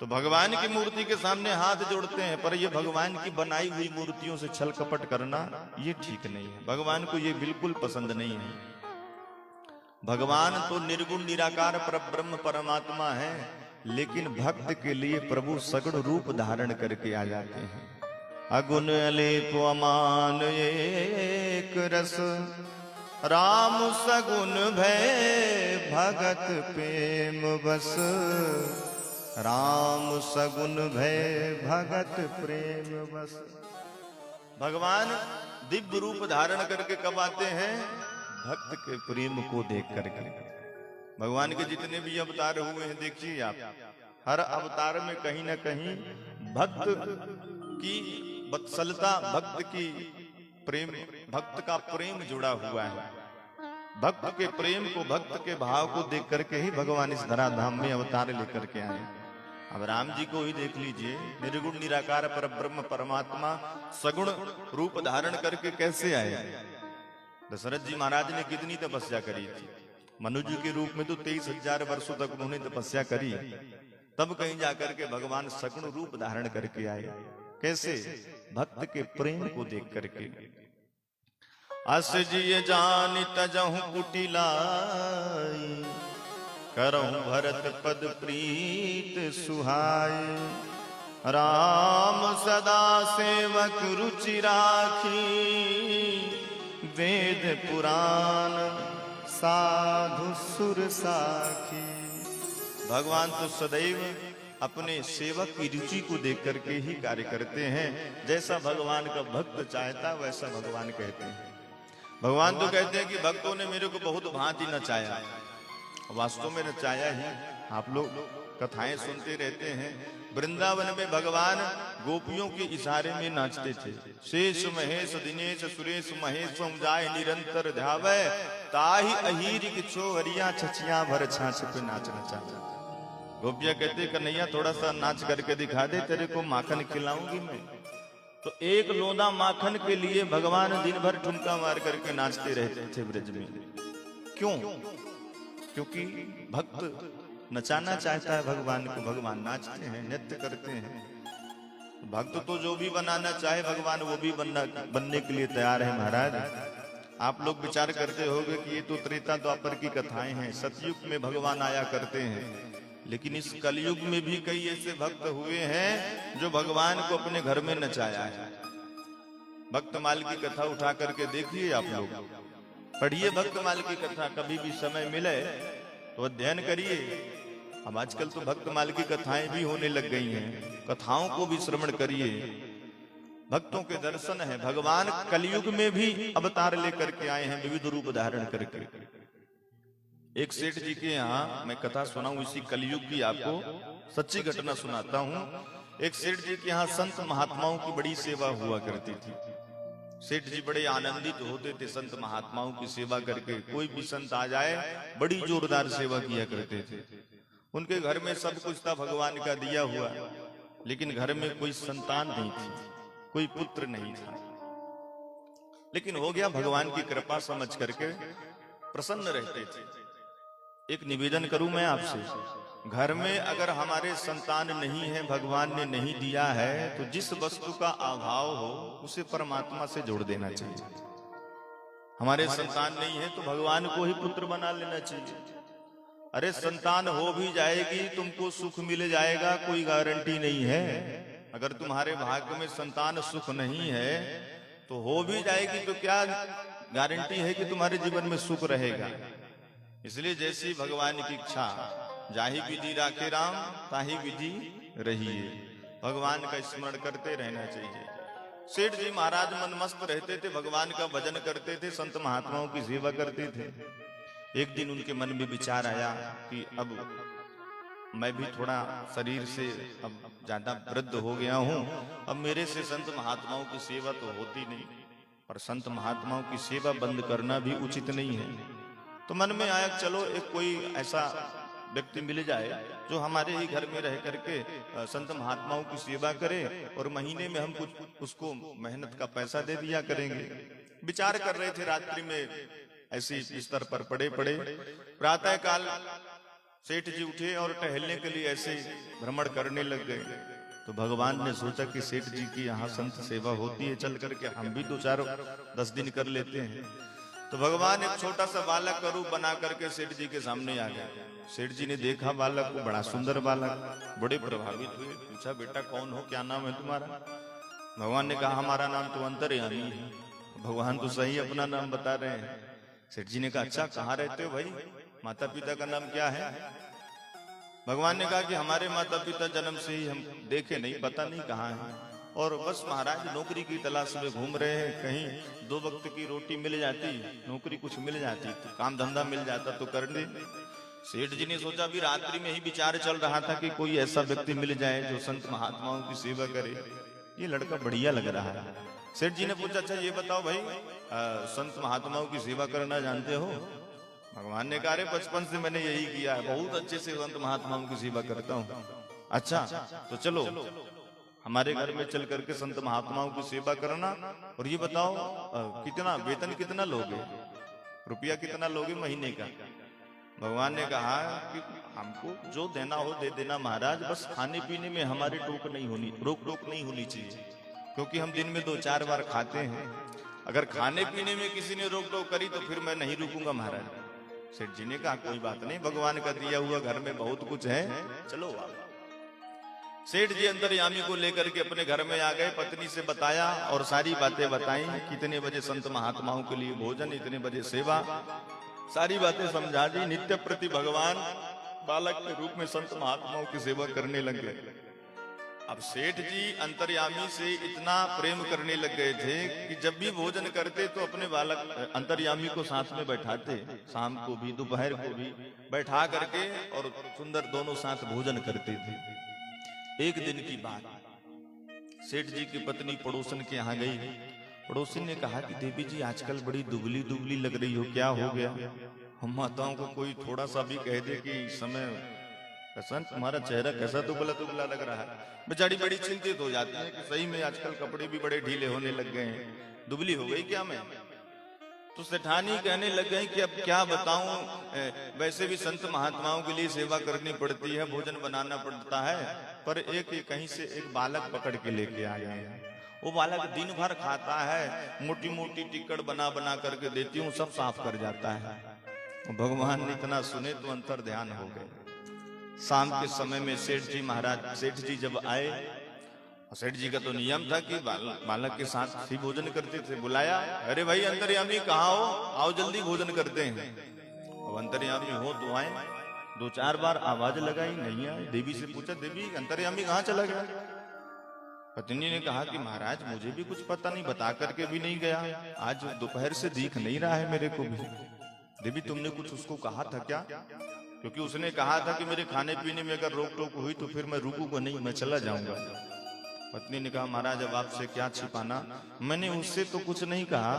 तो भगवान की मूर्ति के सामने हाथ जोड़ते हैं, पर ये भगवान की बनाई हुई मूर्तियों से छल कपट करना ये ठीक नहीं है। भगवान को ये बिल्कुल पसंद नहीं है। भगवान तो निर्गुण निराकार परब्रह्म परमात्मा है, लेकिन भक्त के लिए प्रभु सगुण रूप धारण करके आ जाते हैं। अगुण अलेप अमान एक रस, राम सगुन भय भगत प्रेम बस। राम सगुन भय भगत प्रेम बस। भगवान दिव्य रूप धारण करके कब आते हैं? भक्त के प्रेम को देख करके। भगवान के जितने भी अवतार हुए हैं देखिए आप, हर अवतार में कहीं ना कहीं भक्त की वत्सलता, भक्त की प्रेम, भक्त का प्रेम जुड़ा हुआ है। भक्त के प्रेम को, भक्त के भाव को देख करके ही भगवान इस धराधाम में अवतार लेकर के आए। अब राम जी को ही देख लीजिए, निर्गुण निराकार पर ब्रह्म परमात्मा सगुण रूप धारण करके कैसे आए। दशरथ जी महाराज ने कितनी तपस्या करी थी। मनुष्य के रूप में तो 23,000 वर्षों तक उन्होंने तपस्या करी, तब कहीं जाकर के भगवान सगुण रूप धारण करके आए। कैसे? भक्त के प्रेम को देख करके। अस जिय जानि तजहु कुटिलाई, करहु भरत पद प्रीत सुहाई। राम सदा सेवक रुचि राखी, वेद पुराण साधु सुर साखी। भगवान तो सदैव अपने सेवक की रुचि को देख करके ही कार्य करते हैं। जैसा भगवान का भक्त चाहता वैसा भगवान कहते हैं। भगवान तो कहते हैं कि भक्तों ने मेरे को बहुत भांति नचाया, वास्तव में नचाया ही। आप लोग कथाएं सुनते रहते हैं, वृंदावन में भगवान गोपियों के इशारे में नाचते थे। शेष महेश दिनेश सुरेश महेश जाय निरंतर ध्यावे, ताहि अहीर किछो हरिया छछिया भर छाछ पे नाच नचा। गोपिया कहते कन्हैया थोड़ा सा नाच करके दिखा दे, तेरे को माखन खिलाऊंगी मैं। तो एक लोदा माखन के लिए भगवान दिन भर ठुमका मार करके नाचते रहते थे ब्रज में। क्यों? क्योंकि भक्त नचाना चाहता है भगवान को, भगवान नाचते हैं, नृत्य करते हैं। भक्त तो जो भी बनाना चाहे भगवान वो भी बनने के लिए तैयार है महाराज। आप लोग विचार करते होंगे कि ये तो त्रेता द्वापर की कथाएं हैं, सतयुग में भगवान आया करते हैं, लेकिन इस कलयुग में भी कई ऐसे भक्त हुए हैं जो भगवान को अपने घर में नचाया है। भक्तमाल की कथा उठा करके देखिए, आप लोग पढ़िए भक्तमाल की कथा, कभी भी समय मिले तो अध्ययन करिए। अब आजकल तो भक्तमाल की कथाएं भी होने लग गई हैं, कथाओं को भी श्रवण करिए। भक्तों के दर्शन है। भगवान कलयुग में भी अवतार लेकर के आए हैं, विविध रूप धारण करके। एक सेठ जी के यहाँ मैं कथा सुनाऊं इसी कलयुग की, आपको सच्ची घटना सुनाता हूँ। एक सेठ जी के यहाँ संत महात्माओं की बड़ी सेवा हुआ करती थी। सेठ जी बड़े आनंदित होते थे संत महात्माओं की सेवा करके। कोई भी संत आ जाए बड़ी जोरदार सेवा किया करते थे। उनके घर में सब कुछ था भगवान का दिया हुआ, लेकिन घर में कोई संतान नहीं थी, कोई पुत्र नहीं था। लेकिन हो गया भगवान की कृपा समझ करके प्रसन्न रहते थे। एक निवेदन करूं मैं आपसे, घर में अगर हमारे संतान नहीं है, भगवान ने नहीं दिया है, तो जिस वस्तु का अभाव हो उसे परमात्मा से जोड़ देना चाहिए। हमारे संतान नहीं है तो भगवान को ही पुत्र बना लेना चाहिए। अरे संतान हो भी जाएगी, तुमको सुख मिल जाएगा, कोई गारंटी नहीं है। अगर तुम्हारे भाग्य में संतान सुख नहीं है तो हो भी जाएगी तो क्या गारंटी है कि तुम्हारे जीवन में सुख रहेगा। इसलिए जैसी भगवान की इच्छा, जाहि विधि राखे राम ताहि विधि रहिए। भगवान का स्मरण करते रहना चाहिए। सेठ जी महाराज मनमस्त रहते थे, भगवान का भजन करते थे, संत महात्माओं की सेवा करते थे। एक दिन उनके मन में विचार आया कि अब मैं भी थोड़ा शरीर से अब ज्यादा वृद्ध हो गया हूँ, अब मेरे से संत महात्माओं की सेवा तो होती नहीं, और संत महात्माओं की सेवा बंद करना भी उचित नहीं है। तो मन में आया चलो एक कोई ऐसा व्यक्ति मिल जाए जो हमारे ही घर में रह करके संत महात्माओं की सेवा करे, और महीने में हम कुछ उसको मेहनत का पैसा दे दिया करेंगे। विचार कर रहे थे, रात्रि में ऐसी बिस्तर पर पड़े पड़े। प्रातः काल सेठ जी उठे और टहलने के लिए ऐसे भ्रमण करने लग गए। तो भगवान ने सोचा कि सेठ जी की यहाँ संत सेवा होती है, चल करके हम भी 2-4-10 दिन कर लेते हैं। तो भगवान एक छोटा सा बालक का रूप बना करके सेठ जी के सामने आ गए। सेठ जी ने देखा बालक को, बड़ा सुंदर बालक, बड़े प्रभावित हुए। पूछा बेटा कौन हो, क्या नाम है तुम्हारा? भगवान ने कहा हमारा नाम तो अंतर्यामी है। भगवान तो सही अपना नाम बता रहे हैं। सेठ जी ने कहा अच्छा कहाँ रहते हो भाई, माता पिता का नाम क्या है? भगवान ने कहा कि हमारे माता पिता जन्म से ही हम देखे नहीं, पता नहीं कहाँ है, और बस महाराज नौकरी की तलाश में घूम रहे हैं। कहीं 2 वक्त की रोटी मिल जाती, नौकरी कुछ मिल जाती, तो काम धंधा मिल जाता तो कर ले। सेठ जी ने सोचा भी रात्रि में ही विचार चल रहा था कि कोई ऐसा व्यक्ति मिल जाए जो संत महात्माओं की सेवा करे, ये लड़का बढ़िया लग रहा है। सेठ जी ने पूछा अच्छा ये बताओ भाई संत महात्माओं की सेवा करना जानते हो? भगवान ने कहा अरे बचपन से मैंने यही किया है, बहुत अच्छे से संत महात्माओं की सेवा करता हूँ। अच्छा तो चलो हमारे घर में चल करके संत महात्माओं की सेवा करना, और ये बताओ कितना वेतन कितना लोगे, रुपया कितना लोगे महीने का? भगवान ने कहा कि हमको जो देना हो दे देना महाराज, बस खाने पीने में हमारी रोक टोक नहीं होनी चाहिए, क्योंकि हम दिन में 2-4 बार खाते हैं। अगर खाने पीने में किसी ने रोक टोक करी तो फिर मैं नहीं रुकूंगा महाराज। सेठ जी ने कहा कोई बात नहीं, भगवान का दिया हुआ घर में बहुत कुछ है, चलो आप। सेठ जी अंतर्यामी को लेकर के अपने घर में आ गए, पत्नी से बताया और सारी बातें बताई, कितने बजे संत महात्माओं के लिए भोजन, इतने बजे सेवा, सारी बातें समझा दी। नित्य प्रति भगवान बालक के रूप में संत महात्माओं की सेवा करने लगे। अब सेठ जी अंतर्यामी से इतना प्रेम करने लग गए थे कि जब भी भोजन करते तो अपने बालक अंतर्यामी को साथ में बैठाते, शाम को भी दोपहर को भी बैठा करके, और सुंदर दोनों साथ भोजन करते थे। एक दिन की बात, सेठ जी की पत्नी पड़ोसन के यहाँ गई। पड़ोसी ने कहा कि देवी जी आजकल बड़ी दुबली दुबली लग रही हो, क्या हो गया? हम माताओं को कोई थोड़ा सा भी कह दे कि समय कैसा तुम्हारा चेहरा कैसा दुबला दुबला लग रहा है, बेचारी बड़ी चिंतित हो जाती है कि सही में आजकल कपड़े भी बड़े ढीले होने लग गए हैं, दुबली हो गई क्या मैं? तो सेठानी कहने लग गई कि अब क्या बताऊं, वैसे भी संत महात्माओं के लिए सेवा करनी पड़ती है, भोजन बनाना पड़ता है, पर एक कहीं से एक बालक पकड़ के लेके आ गए हैं। वो बालक दिन भर खाता है, मोटी मोटी टिक्कड़ बना बना करके देती हूँ, सब साफ कर जाता है। भगवान ने इतना सुने तो अंतर ध्यान हो गए। शाम के समय में सेठ जी जब आए, सेठ जी का तो नियम था कि बालक के साथ ही भोजन करते थे। बुलाया, अरे भाई अंतर्यामी कहाँ हो, आओ जल्दी भोजन करते हैं। अब अंतर्यामी हो तो आए। 2-4 बार आवाज लगाई, नहीं आए। देवी से पूछा, देवी अंतर्यामी कहाँ चला गया? पत्नी ने कहा कि महाराज मुझे भी कुछ पता नहीं, बता करके भी नहीं गया, आज दोपहर से दिख नहीं रहा है मेरे को भी। देवी तुमने कुछ उसको कहा था क्या? क्योंकि उसने कहा था कि मेरे खाने पीने में अगर रोक टोक हुई तो फिर मैं रुकूंगा नहीं, मैं चला जाऊंगा। पत्नी ने कहा महाराज अब आपसे क्या छिपाना, मैंने उससे तो कुछ नहीं कहा,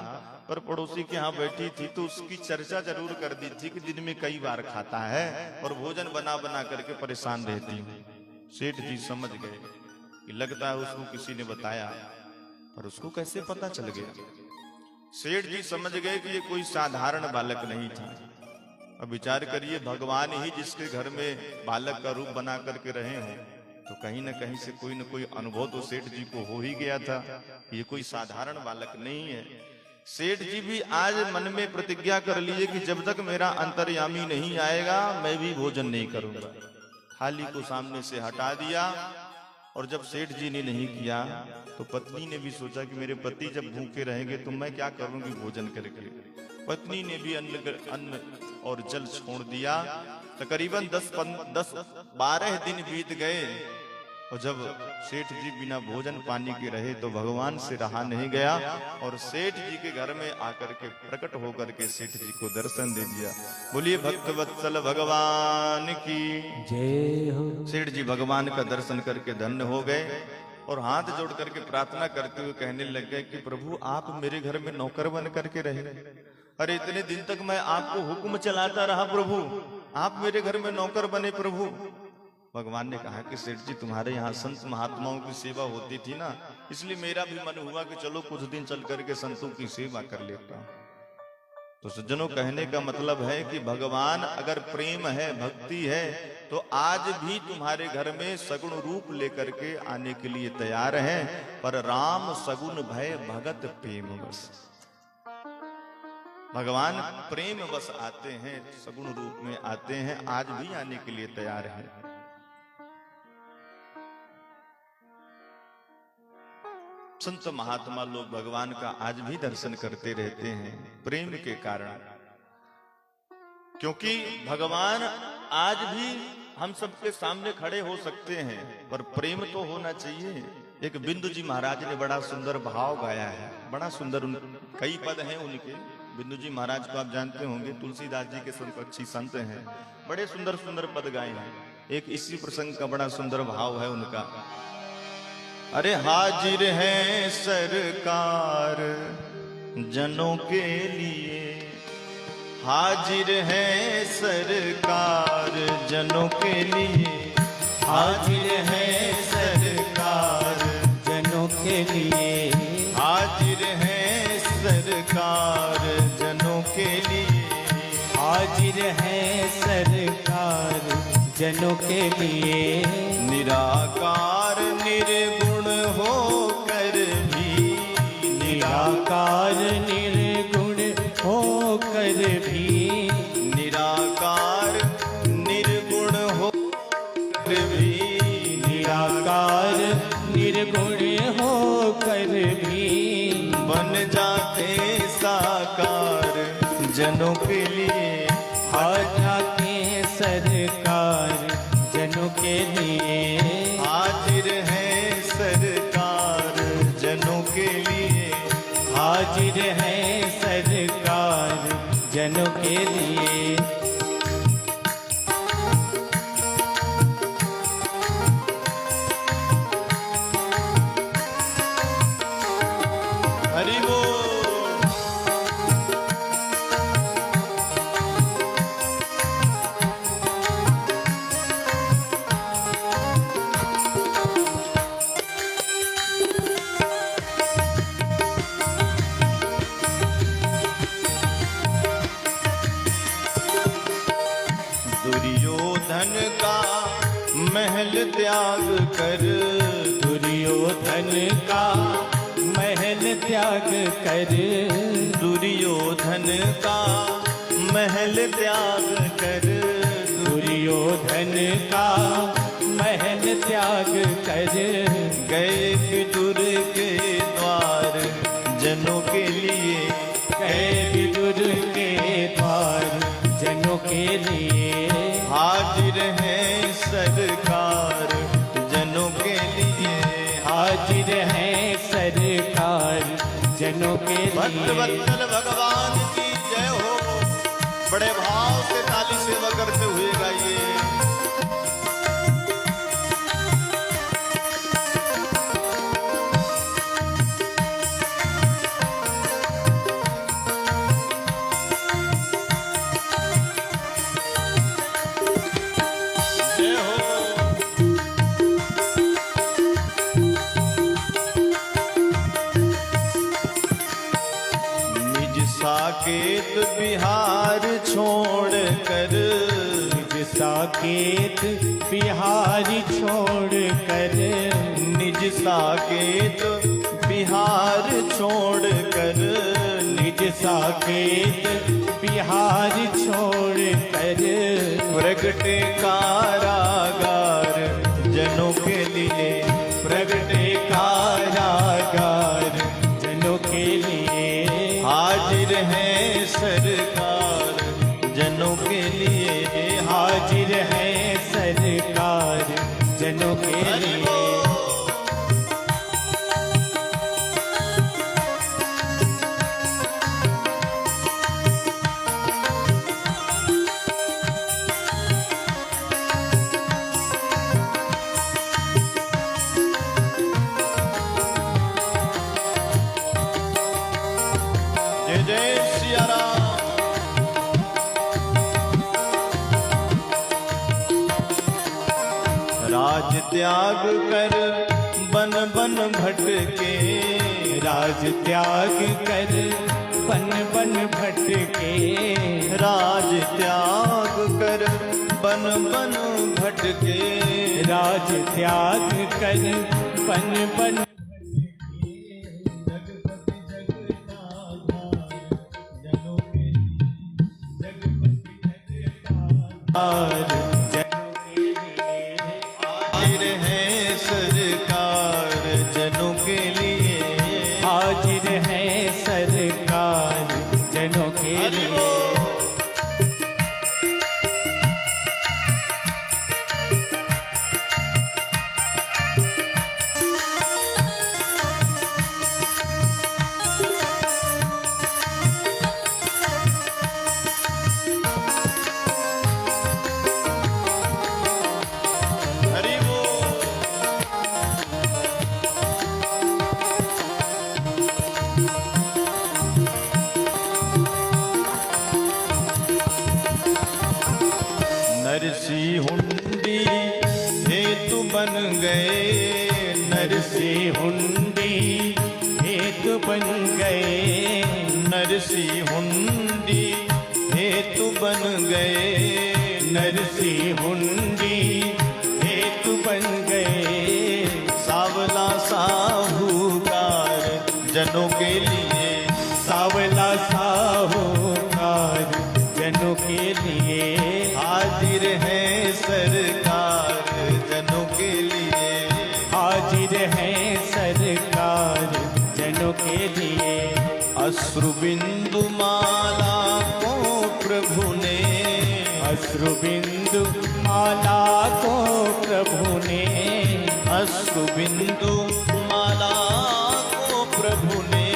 पर पड़ोसी के यहाँ बैठी थी तो उसकी चर्चा जरूर कर दी थी कि दिन में कई बार खाता है और भोजन बना बना करके परेशान रहती हूँ। सेठ जी समझ गए कि लगता है उसको किसी ने बताया, पर उसको कैसे पता चल गया? सेठ जी समझ गए कि ये कोई साधारण बालक नहीं था। अब विचार करिए, भगवान ही जिसके घर में बालक का रूप बना करके रहे हैं, तो कहीं न कहीं से कोई न कोई अनुभव तो सेठ जी को हो ही गया था, ये कोई साधारण बालक नहीं है। सेठ जी भी आज मन में प्रतिज्ञा कर लिए कि जब तक मेरा अंतर्यामी नहीं आएगा मैं भी भोजन नहीं करूंगा। थाली को सामने से हटा दिया, और जब सेठ जी ने नहीं किया तो पत्नी ने भी सोचा कि मेरे पति जब भूखे रहेंगे तो मैं क्या करूंगी भोजन करके। पत्नी ने भी अन्न और जल छोड़ दिया। तकरीबन 10-12 दिन बीत गए, और जब सेठ जी बिना भोजन पानी के रहे तो भगवान से रहा नहीं गया, और सेठ जी के घर में आकर के प्रकट होकर के सेठ जी को दर्शन दे दिया। बोलिए भक्त वत्सल भगवान की जय हो। सेठ जी भगवान का दर्शन करके धन्य हो गए, और हाथ जोड़ करके प्रार्थना करते हुए कहने लग गए कि प्रभु आप मेरे घर में नौकर बन करके रहे, अरे इतने दिन तक मैं आपको हुक्म चलाता रहा प्रभु, आप मेरे घर में नौकर बने प्रभु। भगवान ने कहा कि सेठ जी तुम्हारे यहाँ संत महात्माओं की सेवा होती थी ना, इसलिए मेरा भी मन हुआ कि चलो कुछ दिन चल करके संतों की सेवा कर लेता हूं। तो सज्जनों कहने का मतलब है कि भगवान अगर प्रेम है, भक्ति है, तो आज भी तुम्हारे घर में सगुण रूप लेकर के आने के लिए तैयार हैं, पर राम सगुण भय भगत प्रेम बस। भगवान प्रेम बस आते हैं, सगुण रूप में आते हैं, आज भी आने के लिए तैयार हैं। संत महात्मा लोग भगवान का आज भी दर्शन करते रहते हैं प्रेम के कारण, क्योंकि भगवान आज भी हम सबके सामने खड़े हो सकते हैं, पर प्रेम तो होना चाहिए। एक बिंदु जी महाराज ने बड़ा सुंदर भाव गाया है, बड़ा सुंदर कई पद हैं उनके। बिंदु जी महाराज को आप जानते होंगे, तुलसीदास जी के समकक्षी संत हैं, बड़े सुंदर सुंदर पद गाए हैं। एक इसी प्रसंग का बड़ा सुंदर भाव है उनका। अरे हाजिर है सरकार जनों के लिए, हाजिर है सरकार जनों के लिए, हाजिर है सरकार जनों के लिए, हाजिर है सरकार जनों के लिए, हाजिर है सरकार जनों के लिए। निराकार निर्गुण होकर भी, निराकार निर्गुण होकर भी, निराकार निर्गुण होकर भी, निराकार निर्गुण होकर भी, बन जाते साकार जनों के लिए, आ जाते सरकार जनों के लिए। हाजिर है सरकार जनों के लिए, हाजिर है सरकार जनों के लिए। हरि बोल। दुर्योधन का महल त्याग कर, दुर्योधन का महल त्याग कर, दुर्योधन का महल त्याग कर, दुर्योधन का महल त्याग कर, गए विदुर के द्वार जनों के लिए, गए विदुर के द्वार जनों के लिए। हाजिर है सरकार जनों के लिए, हाजिर है सरकार जनों के लिए। भक्तवत्सल भगवान की जय हो। बड़े भाव से ताली सेवा करते हुए गाइए। जय हो। निज साकेत बिहार छोड़ कर, निज साकेत बिहार छोड़ कर, निज साकेत बिहार छोड़ कर, निज साकेत बिहार छोड़ कर, प्रगटे कारागार जनों के लिए, प्रगटे कारागार जनों के लिए। हाजिर है सरकार जनों के लिए, हाजिर है सरकार जनों के लिए। जय जय सिया राम। राज त्याग कर बन बन भटके, राज त्याग कर बन बन भटके, राज त्याग कर बन बन भटके, राज त्याग कर बन बन हाजिर है सरकार जनों के लिए, हेतु बन गए, नरसी हुंडी हेतु बन गए, नरसी हुंडी हेतु बन गए, सावला साहूकार जनों के लिए, सावला साहूकार जनों के लिए, हाजिर है सरकार जनों के लिए, हाजिर है सरकार जनों के लिए। अश्रु बिंदु माला को प्रभु ने, अश्रु बिंदु माला को प्रभु ने, अश्रु बिंदु माला को प्रभु ने,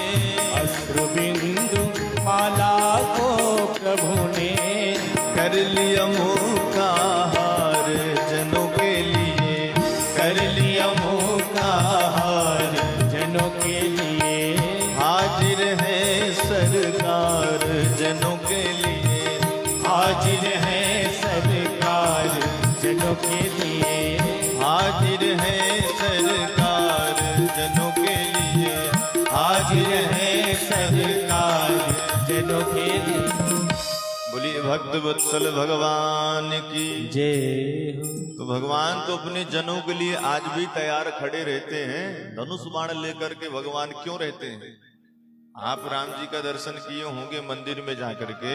अश्रु बिंदु माला को प्रभु ने, कर लिया मुँह का हार जनों के लिए, कर लिया मुँह का हार जनों के लिए, हाजिर है सरकार जनों के लिए, हाजिर है सरकार जनों के लिए, हाजिर है सरकार जनों के लिए, हाजिर है सरकार जनों के लिए। बोलिए भक्त वत्सल भगवान की। जय हो। तो भगवान तो अपने जनों के लिए आज भी तैयार खड़े रहते हैं। धनुष बाण लेकर के भगवान क्यों रहते हैं? आप राम जी का दर्शन किए होंगे मंदिर में जाकर के,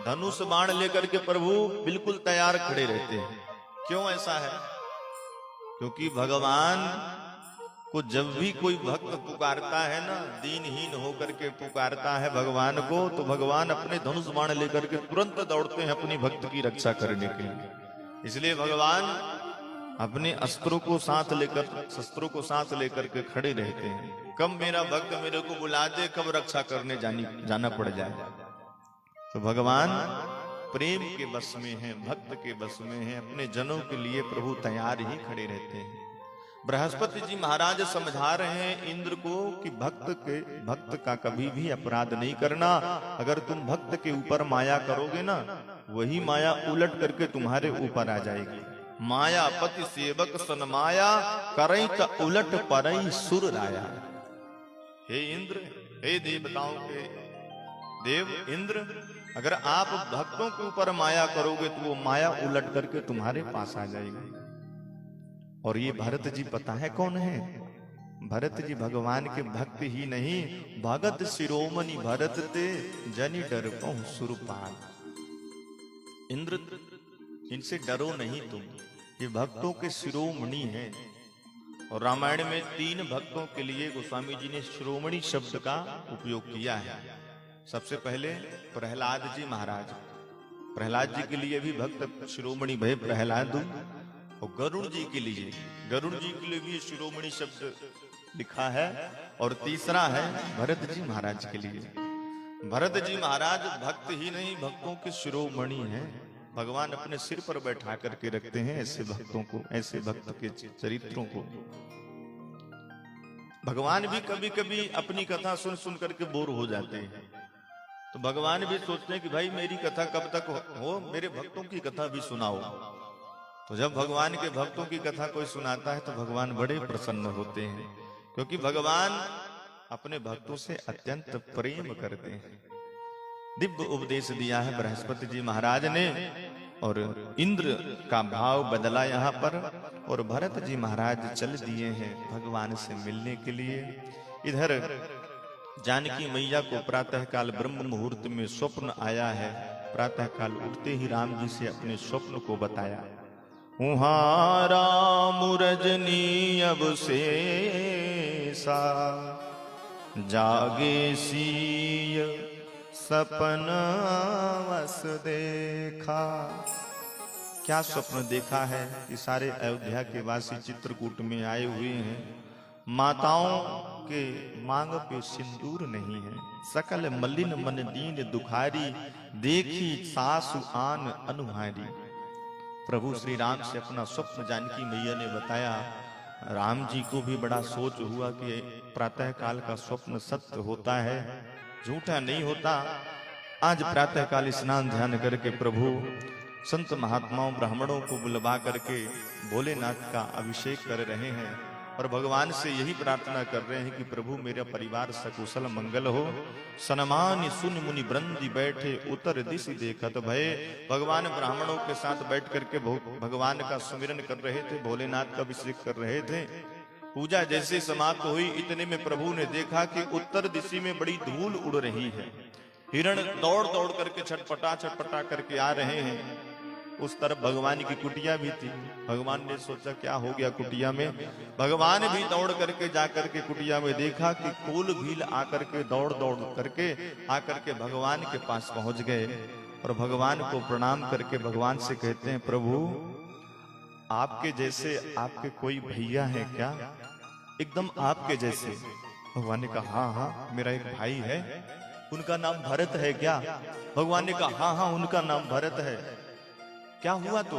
धनुष बाण लेकर के प्रभु बिल्कुल तैयार खड़े रहते हैं। क्यों ऐसा है? क्योंकि भगवान को जब भी कोई भक्त पुकारता है ना, दीनहीन होकर के पुकारता है भगवान को, तो भगवान अपने धनुष बाण लेकर के तुरंत दौड़ते हैं अपनी भक्त की रक्षा करने के लिए। इसलिए भगवान अपने अस्त्रों को साथ लेकर, शस्त्रों को साथ लेकर के खड़े रहते हैं। कब मेरा भक्त मेरे को बुला दे, कब रक्षा करने जाना पड़ जाए। तो भगवान प्रेम के बस में है, भक्त के बस में है, अपने जनों के लिए प्रभु तैयार ही खड़े रहते हैं। बृहस्पति जी महाराज समझा रहे हैं इंद्र को कि भक्त का कभी भी अपराध नहीं करना। अगर तुम भक्त के ऊपर माया करोगे ना, वही माया उलट करके तुम्हारे ऊपर आ जाएगी। माया पति सेवक सनमाया, करई त उलट परई सुर राया। हे इंद्र, हे देवताओं के देव इंद्र, अगर आप भक्तों के ऊपर माया करोगे तो वो माया उलट करके तुम्हारे पास आ जाएगी। और ये भरत जी पता है कौन है? भरत जी भगवान के भक्त ही नहीं, भगत शिरोमणि भरत ते जनि डर पहुं सुरपाल। इंद्र, इनसे डरो नहीं तुम, ये भक्तों के शिरोमणि हैं। और रामायण में 3 भक्तों के लिए गोस्वामी जी ने शिरोमणि शब्द का उपयोग किया है। सबसे पहले प्रहलाद जी महाराज, प्रहलाद जी के लिए भी भक्त शिरोमणि भय प्रहलाद। और गरुड़ जी के लिए भी शिरोमणि शब्द लिखा है। और तीसरा है भरत जी महाराज के लिए। भरत जी महाराज भक्त ही नहीं, भक्तों के शिरोमणि हैं। भगवान अपने सिर पर बैठा करके रखते हैं ऐसे भक्तों को, ऐसे भक्त के चरित्रों को। भगवान भी कभी कभी अपनी कथा सुन सुन करके बोर हो जाते हैं, तो भगवान भी सोचते हैं कि भाई मेरी कथा कब तक हो, मेरे भक्तों की कथा भी सुनाओ। तो जब भगवान के भक्तों की कथा कोई सुनाता है तो भगवान बड़े प्रसन्न होते हैं, क्योंकि भगवान अपने भक्तों से अत्यंत प्रेम करते हैं। दिव्य उपदेश दिया है बृहस्पति जी महाराज ने, और इंद्र का भाव बदला यहाँ पर, और भरत जी महाराज चल दिए हैं भगवान से मिलने के लिए। इधर जानकी मैया को प्रातः काल ब्रह्म मुहूर्त में स्वप्न आया है। प्रातः काल उठते ही राम जी से अपने स्वप्न को बताया। उहाँ राम रजनी अब से सा, जागे सीय सपन वस देखा। क्या स्वप्न देखा है कि सारे अयोध्या के वासी चित्रकूट में आए हुए हैं। माताओं के मांग पे सिंदूर नहीं है, सकल मलिन मन दीन दुखारी, देखी सासु आन अनुहारी। प्रभु श्री राम से अपना स्वप्न जानकी मैया ने बताया। राम जी को भी बड़ा सोच हुआ कि प्रातः काल का स्वप्न सत्य होता है, झूठा नहीं होता। आज प्रातः काल स्नान ध्यान करके प्रभु संत महात्माओं ब्राह्मणों को बुलवा करके भोलेनाथ का अभिषेक कर रहे हैं। और भगवान से यही प्रार्थना कर रहे हैं कि प्रभु मेरा परिवार सकुशल मंगल हो। सनमान सुन मुनि ब्रंदी बैठे उतर दिश देखत भय। भगवान ब्राह्मणों के साथ बैठ करके भगवान का सुमिरन कर रहे थे, भोलेनाथ का अभिषेक कर रहे थे। पूजा जैसे समाप्त हुई, इतने में प्रभु ने देखा कि उत्तर दिशा में बड़ी धूल उड़ रही है। हिरण दौड़ दौड़ करके छटपटा करके आ रहे हैं। उस तरफ भगवान की कुटिया भी थी। भगवान ने सोचा क्या हो गया कुटिया में। भगवान भी दौड़ करके जाकर के कुटिया में देखा कि कोल भील आकर के दौड़ दौड़ करके आकर के भगवान के पास पहुंच गए और भगवान को प्रणाम करके भगवान से कहते हैं, प्रभु आपके जैसे आपके कोई भैया है क्या? एकदम आपके जैसे। भगवान ने कहा हाँ हाँ मेरा एक भाई है, उनका नाम भरत है क्या? भगवान ने कहा हाँ हाँ उनका नाम भरत है। क्या हुआ? तो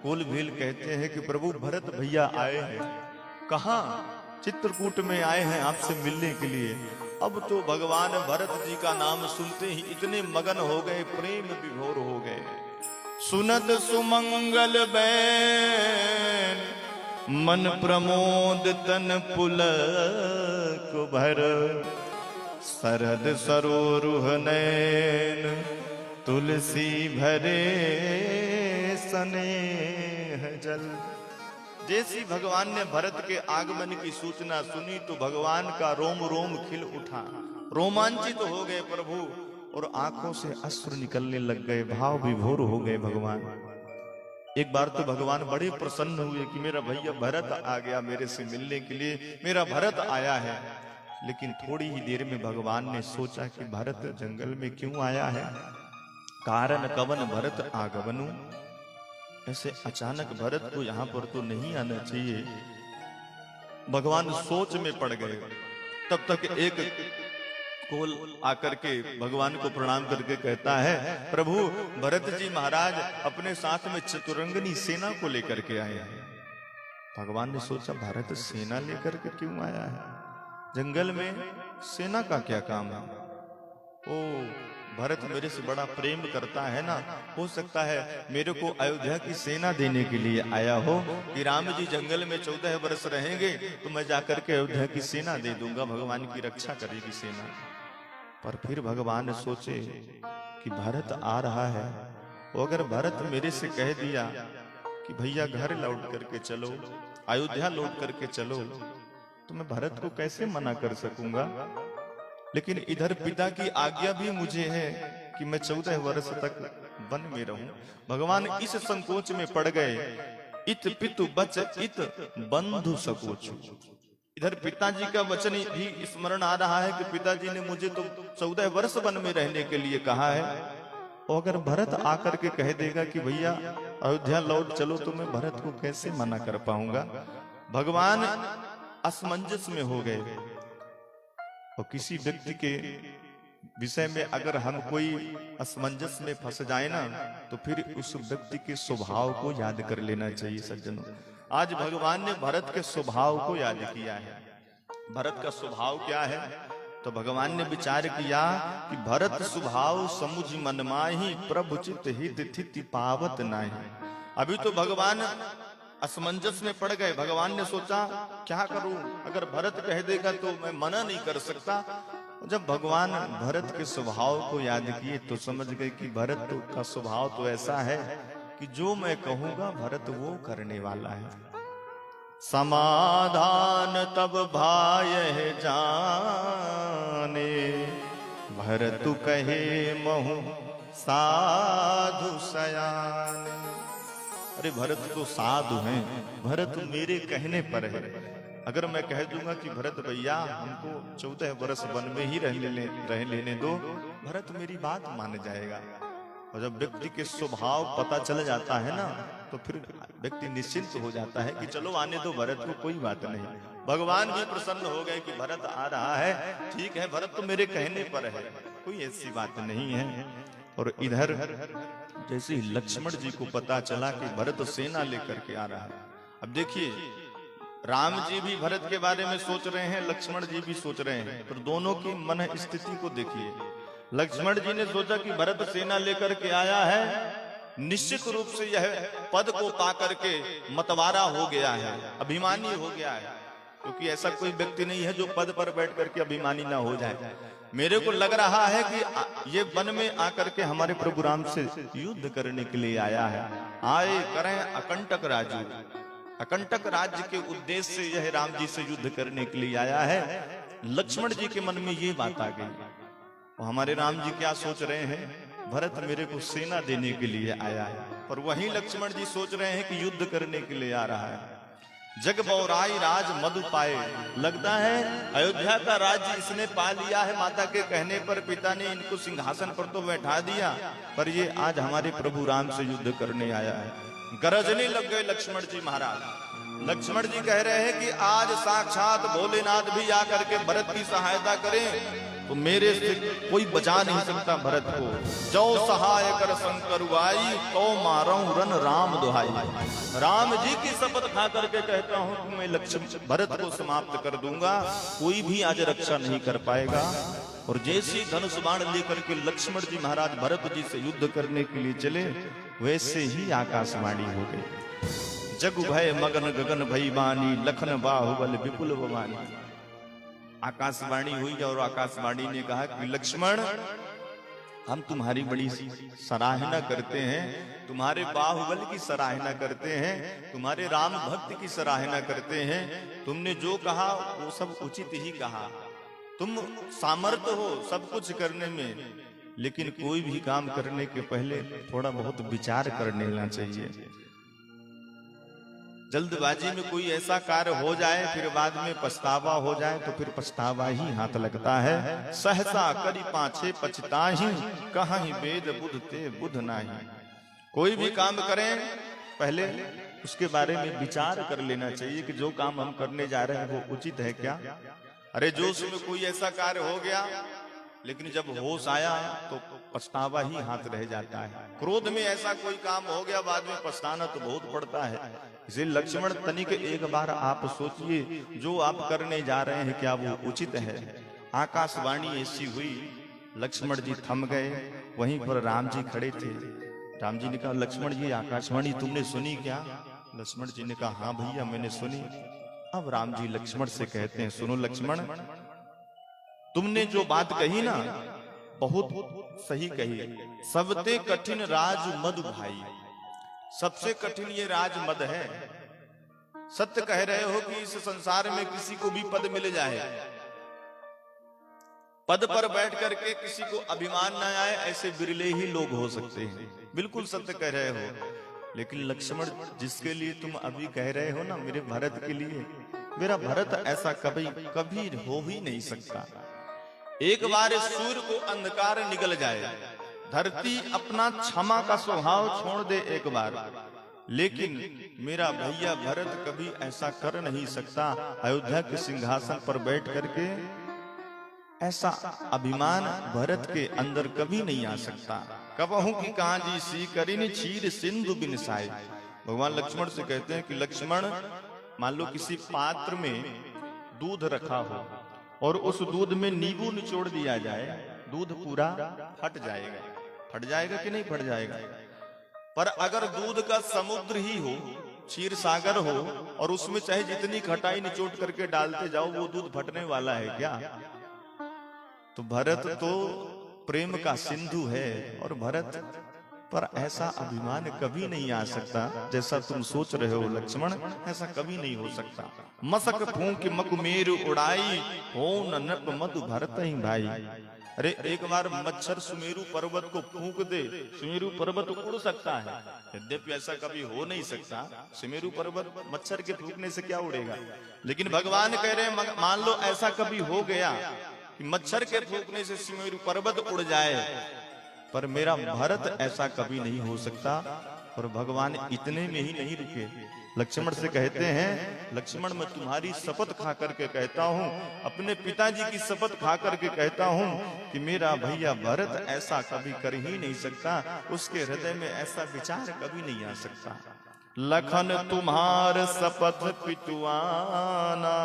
कोल भील कहते हैं कि प्रभु भरत भैया आए हैं। कहाँ? चित्रकूट में आए हैं आपसे मिलने के लिए। अब तो भगवान भरत जी का नाम सुनते ही इतने मगन हो गए, प्रेम विभोर हो गए। सुनत सुमंगल बैन मन प्रमोद तन पुलक भर। सरद सरोरुह नैन तुलसी भरे स्नेह जल। जैसी भगवान ने भरत के आगमन की सूचना सुनी तो भगवान का रोम रोम खिल उठा, रोमांचित हो गए प्रभु और आंखों से अश्रु निकलने लग गए, भाव विभोर हो गए भगवान। एक बार तो भगवान बड़े प्रसन्न हुए कि मेरा भैया भरत आ गया मेरे से मिलने के लिए, मेरा भरत आया है। लेकिन थोड़ी ही देर में भगवान ने सोचा कि भरत जंगल में क्यों आया है? कारण कवन भरत आगमनु। ऐसे अचानक भरत को यहां पर तो नहीं आना चाहिए। भगवान सोच में पड़ गए। तब तक एक कोल आकर के भगवान को प्रणाम करके कहता है, प्रभु भरत जी महाराज अपने साथ में चतुरंगनी सेना को लेकर के आए हैं। भगवान ने सोचा भरत सेना लेकर के क्यों आया है? जंगल में सेना का क्या काम है? ओ भरत मेरे से बड़ा प्रेम करता है ना, हो सकता है मेरे को अयोध्या की सेना देने के लिए आया हो कि राम जी जंगल में 14 वर्ष रहेंगे तो मैं जाकर के अयोध्या की सेना दे दूंगा, भगवान की रक्षा करेगी सेना। पर फिर भगवान सोचे कि भरत आ रहा है, वो अगर भरत मेरे से कह दिया कि भैया घर लौट करके चलो, अयोध्या लौट करके चलो, तो मैं भरत को कैसे मना कर सकूंगा। लेकिन इधर पिता की आज्ञा भी मुझे है कि मैं 14 वर्ष तक वन में रहूं। भगवान इस संकोच में पड़ गए। इत पितु बच इत बंधु सकोच। इधर पिताजी का वचन भी स्मरण आ रहा है कि पिताजी ने मुझे तो 14 वर्ष वन में रहने के लिए कहा है, और अगर भरत आकर के कह देगा कि भैया अयोध्या लौट चलो तो मैं भरत को कैसे मना कर पाऊंगा। भगवान असमंजस में हो गए। और किसी व्यक्ति के विषय में अगर हम कोई असमंजस में फंस जाए ना, तो फिर उस व्यक्ति के स्वभाव को याद कर लेना चाहिए सज्जनों। आज भगवान ने भरत के स्वभाव को याद किया है। भरत का स्वभाव क्या है? तो भगवान ने विचार किया कि भरत स्वभाव समुझ मन माही, प्रभु चित हित थिति पावत नाही। अभी तो भगवान असमंजस में पड़ गए। भगवान ने सोचा क्या करूं, अगर भरत कह देगा तो मैं मना नहीं कर सकता। जब भगवान भरत के स्वभाव को याद किए तो समझ गए कि भरत का स्वभाव तो ऐसा है कि जो मैं कहूंगा भरत वो करने वाला है। समाधान तब भाय जाने, भरत कहे महु साधु सयान। अरे भरत तो साधु हैं, भरत मेरे कहने पर है। अगर मैं कह दूंगा कि भरत भैया हमको 14 वर्ष वन में ही रह लेने दो, भरत मेरी बात मान जाएगा। और जब व्यक्ति के स्वभाव पता चल जाता है ना, तो फिर व्यक्ति निश्चिंत हो जाता है कि चलो आने दो भरत को, कोई बात नहीं। भगवान भी प्रसन्न हो गए कि भरत आ रहा है, ठीक है भरत तो मेरे कहने पर है, कोई ऐसी बात नहीं है। और इधर जैसे ही लक्ष्मण जी को पता चला कि भरत सेना लेकर के आ रहा है, अब देखिए राम जी भी भरत के बारे में सोच रहे हैं, लक्ष्मण जी भी सोच रहे हैं, पर दोनों की मन स्थिति को देखिए। लक्ष्मण जी ने सोचा कि भरत सेना लेकर के आया है, निश्चित रूप से यह पद को पाकर के मतवारा हो गया है, अभिमानी हो गया है। क्योंकि ऐसा कोई व्यक्ति नहीं है जो पद पर बैठ करके अभिमानी ना हो जाए। मेरे को लग रहा है कि ये वन में आकर के हमारे प्रभु राम से युद्ध करने के लिए आया है। आए करें अकंटक राज्य, अकंटक राज्य के उद्देश्य से यह राम जी से युद्ध करने के लिए आया है। लक्ष्मण जी के मन में ये बात आ गई। हमारे राम जी क्या सोच रहे हैं, भरत मेरे को सेना देने के लिए आया है, पर वहीं लक्ष्मण जी सोच रहे हैं कि युद्ध करने के लिए आ रहा है। जग बौराई राज मधु पाए, लगता है अयोध्या का राज्य इसने पा लिया है। माता के कहने पर पिता ने इनको सिंहासन पर तो बैठा दिया, पर ये आज हमारे प्रभु राम से युद्ध करने आया है। गरजने लग गए लक्ष्मण जी महाराज। लक्ष्मण जी कह रहे हैं कि आज साक्षात भोलेनाथ भी आकर के भरत की सहायता करें तो मेरे से कोई बचा नहीं सकता भरत को। जो सहाय कर शंकर आई, तो मारूं रन राम दुहाई। राम जी की शपथ खा करके कहता हूं कि मैं लक्ष्मण भरत को समाप्त कर दूंगा, कोई भी आज रक्षा नहीं कर पाएगा। और जैसे धनुष बाण लेकर के लक्ष्मण जी महाराज भरत जी से युद्ध करने के लिए चले, वैसे ही आकाशवाणी हो गई। जग भय मगन गगन भई बानी, लखन बाहुबल विपुल भवानी। आकाशवाणी हुई और आकाशवाणी ने कहा कि लक्ष्मण, हम तुम्हारी बड़ी सराहना करते हैं, तुम्हारे बाहुबल की सराहना करते हैं, तुम्हारे राम भक्त की सराहना करते हैं। तुमने जो कहा वो सब उचित ही कहा। तुम सामर्थ्य हो सब कुछ करने में, लेकिन कोई भी काम करने के पहले थोड़ा बहुत विचार कर लेना चाहिए। जल्दबाजी में कोई ऐसा कार्य हो जाए, फिर बाद में पछतावा हो जाए, तो फिर पछतावा ही हाथ लगता है। सहसा करी पाछे पछताहि, कहीं वेद बुध ते बुध नाही। कोई भी काम करें पहले उसके बारे में विचार कर लेना चाहिए कि जो काम हम करने जा रहे हैं वो उचित है क्या। अरे जोश में कोई ऐसा कार्य हो गया, लेकिन जब होश आया तो पछतावा ही हाथ रह जाता है। क्रोध में ऐसा कोई काम हो गया, बाद में पछताना तो बहुत पड़ता है। इसलिए लक्ष्मण तनिक एक बार आप सोचिए, जो आप करने जा रहे हैं क्या वो उचित है। आकाशवाणी ऐसी हुई, लक्ष्मण जी थम गए। वहीं पर राम जी खड़े थे। राम जी ने कहा, लक्ष्मण जी आकाशवाणी तुमने सुनी क्या? लक्ष्मण जी ने कहा, हाँ भैया मैंने सुनी। अब राम जी लक्ष्मण से कहते हैं, सुनो लक्ष्मण, तुमने जो बात कही ना बहुत सही कही। सबते कठिन राज मद भाई, सबसे कठिन ये राज मद है। सत्य कह रहे हो कि इस संसार में किसी को भी पद मिल जाए, पद पर बैठ करके किसी को अभिमान न आए, ऐसे बिरले ही लोग हो सकते हैं। बिल्कुल सत्य कह रहे हो। लेकिन लक्ष्मण, जिसके लिए तुम अभी कह रहे हो ना, मेरे भरत के लिए, मेरा भरत ऐसा कभी कभी हो ही नहीं सकता। एक बार सूर्य को अंधकार निगल जाए, धरती अपना क्षमा का स्वभाव छोड़ दे एक बार, लेकिन मेरा भैया भरत कभी ऐसा कर नहीं सकता। अयोध्या के सिंहासन पर बैठ करके ऐसा अभिमान भरत के अंदर कभी नहीं आ सकता। कबहू की कांजी सी करिन क्षीर सिंधु बिनसाए। भगवान लक्ष्मण से कहते हैं कि लक्ष्मण, मान लो किसी पात्र में दूध रखा हो और उस दूध में नींबू निचोड़ दिया जाए, दूध पूरा फट जाएगा। फट जाएगा कि नहीं फट जाएगा? पर अगर दूध का समुद्र ही हो, क्षीर सागर हो, और उसमें चाहे जितनी खटाई निचोड़ करके डालते जाओ, वो दूध फटने वाला है क्या? तो भरत तो प्रेम का सिंधु है, और भरत पर ऐसा अभिमान कभी नहीं आ सकता जैसा तुम सोच रहे हो लक्ष्मण। ऐसा कभी नहीं हो सकता। मसक फूंक मकुमेर उड़ाई, हो ननप मधु भरत ही भाई। अरे एक बार मच्छर सुमेरु पर्वत को फूंक दे, सुमेरु पर्वत उड़ सकता है। यद्यपि ऐसा कभी हो नहीं सकता, सुमेरु पर्वत मच्छर के फूंकने से क्या उड़ेगा। लेकिन भगवान कह रहे हैं, मान लो ऐसा कभी हो गया कि मच्छर के फूंकने से सुमेरु पर्वत उड़ जाए, पर मेरा भरत ऐसा कभी नहीं हो सकता। और भगवान इतने में ही नहीं रुके, लक्ष्मण से कहते हैं, लक्ष्मण मैं तुम्हारी शपथ खा करके कहता हूँ, अपने पिताजी की शपथ खा करके कहता हूँ कि मेरा भैया भरत ऐसा कभी कर ही नहीं सकता। उसके हृदय में ऐसा विचार कभी नहीं आ सकता। लखन तुम्हार शपथ पितुआना,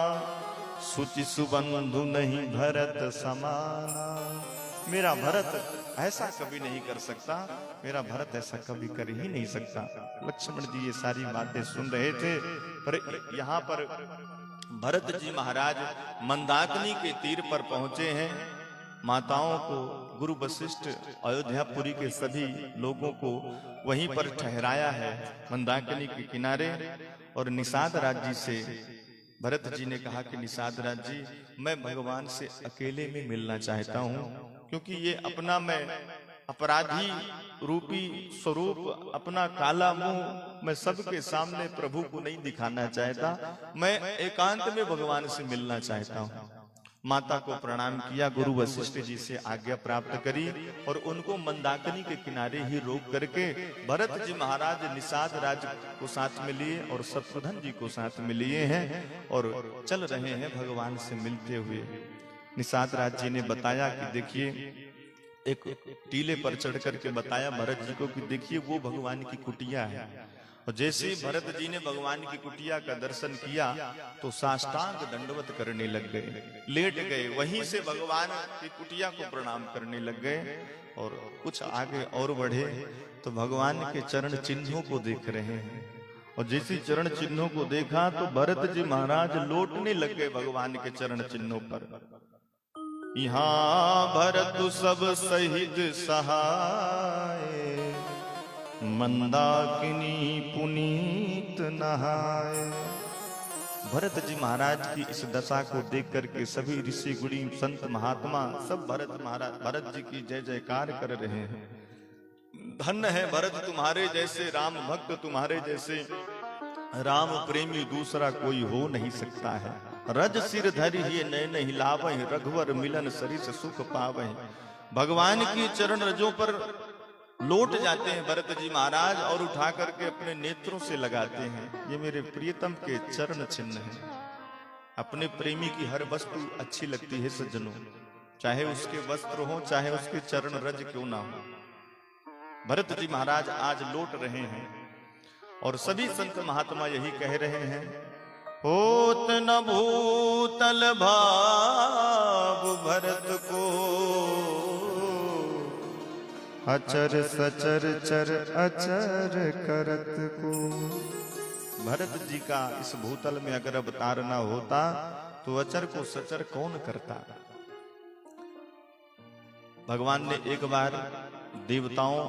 सुचि सुबंधु नहीं भरत समाना। मेरा भरत ऐसा कभी नहीं कर सकता, मेरा भरत ऐसा कभी कर ही नहीं सकता। लक्ष्मण जी ये सारी बातें सुन रहे थे, पर यहाँ पर भरत जी महाराज मंदाकिनी के तीर पर पहुंचे हैं। माताओं को, गुरु वशिष्ठ अयोध्यापुरी के सभी लोगों को वहीं पर ठहराया है मंदाकिनी के किनारे। और निषाद राज जी से भरत जी ने कहा कि निषाद राज जी, मैं भगवान से अकेले में मिलना चाहता हूँ, क्योंकि ये अपना मैं अपराधी रूपी स्वरूप, अपना काला मुंह मैं सबके सामने प्रभु को नहीं दिखाना चाहता, मैं एकांत में भगवान से मिलना चाहता हूँ। माता को प्रणाम किया, गुरु वशिष्ठ जी से आज्ञा प्राप्त करी और उनको मंदाकिनी के किनारे ही रोक करके भरत जी महाराज निषाद राज को साथ में लिए और शत्रुघ्न जी को साथ में लिए हैं और चल रहे हैं भगवान से मिलते हुए। निषाद राज जी ने बताया कि देखिए, एक टीले पर चढ़ करके बताया भरत जी को कि देखिए वो भगवान की कुटिया है। और जैसे ही भरत जी ने भगवान की कुटिया का दर्शन किया तो साष्टांग दंडवत करने लग गए, लेट गए, वहीं से भगवान की कुटिया को प्रणाम करने लग गए। और कुछ आगे और बढ़े तो भगवान के चरण चिन्हों को देख रहे हैं। और जैसे चरण चिन्हों को देखा तो भरत जी महाराज लौटने लग गए भगवान के चरण चिन्हों पर। यहाँ भरत सब सहित सहाय, मंदाकिनी पुनीत नहाए। भरत जी महाराज की इस दशा को देख करके सभी ऋषि गुणी संत महात्मा सब भरत जी की जय जयकार कर रहे हैं। धन्य है भरत तुम्हारे जैसे राम भक्त, तुम्हारे जैसे राम प्रेमी दूसरा कोई हो नहीं सकता है। रज सिर धरि ही नयन हिलावहि, रघुवर मिलन सरिस सुख पावहि। भगवान की चरण रजों पर लौट जाते हैं भरत जी महाराज और उठा करके अपने नेत्रों से लगाते हैं। ये मेरे प्रियतम के चरण चिन्ह हैं। अपने प्रेमी की हर वस्तु अच्छी लगती है सज्जनों, चाहे उसके वस्त्र हो, चाहे उसके चरण रज क्यों ना हो। भरत जी महाराज आज लौट रहे हैं और सभी संत महात्मा यही कह रहे हैं, होत न भूतल भाव भरत को, अचर सचर चर अचर करत को। भरत जी का इस भूतल में अगर अवतार ना होता तो अचर को सचर कौन करता। भगवान ने एक बार देवताओं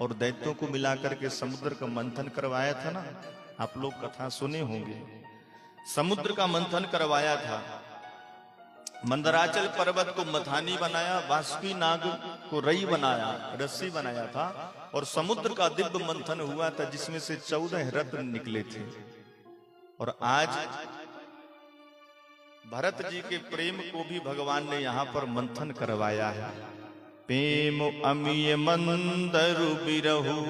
और दैत्यों को मिलाकर के समुद्र का मंथन करवाया था ना, आप लोग कथा सुने होंगे। समुद्र का मंथन करवाया था, मंदराचल पर्वत को मथानी बनाया, बाष्पी नाग को रई बनाया, रस्सी बनाया था और समुद्र का दिव्य मंथन हुआ था जिसमें से 14 रत्न निकले थे। और आज भरत जी के प्रेम को भी भगवान ने यहाँ पर मंथन करवाया है। प्रेम अमीय मंदरु बिरहु,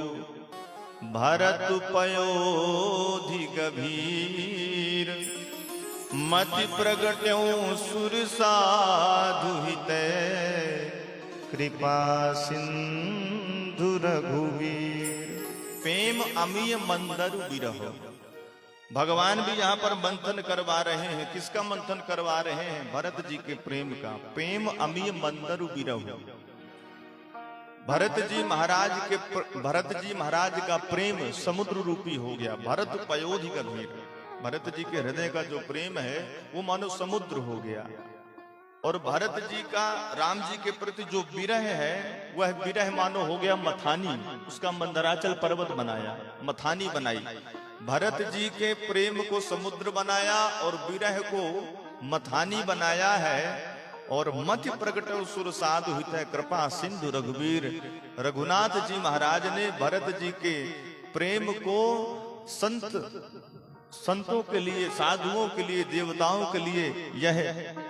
भरत पयोधि गभीर। मति प्रगट्यों सुर साधु हितै, कृपा सिंधु रघुवीर। प्रेम अमीय मंदरु बिरहु, भगवान भी यहाँ पर मंथन करवा रहे हैं। किसका मंथन करवा रहे हैं? भरत जी के प्रेम का। प्रेम अमीय मंदरु बिरहु, भरत जी महाराज का प्रेम समुद्र रूपी हो गया। भरत पयोधि गभीर, भरत जी के हृदय का जो प्रेम है वो मानो समुद्र हो गया। और भरत जी का राम जी के प्रति जो विरह है वह विरह मानो हो गया मथानी। उसका मंदराचल पर्वत बनाया, मथानी बनाई। भरत जी के प्रेम को समुद्र बनाया और विरह को मथानी बनाया है। और मति प्रगट सुर साधु हित कृपा सिंधु रघुवीर। रघुनाथ जी महाराज ने भरत जी के प्रेम को संतों के लिए, साधुओं के लिए, देवताओं के लिए यह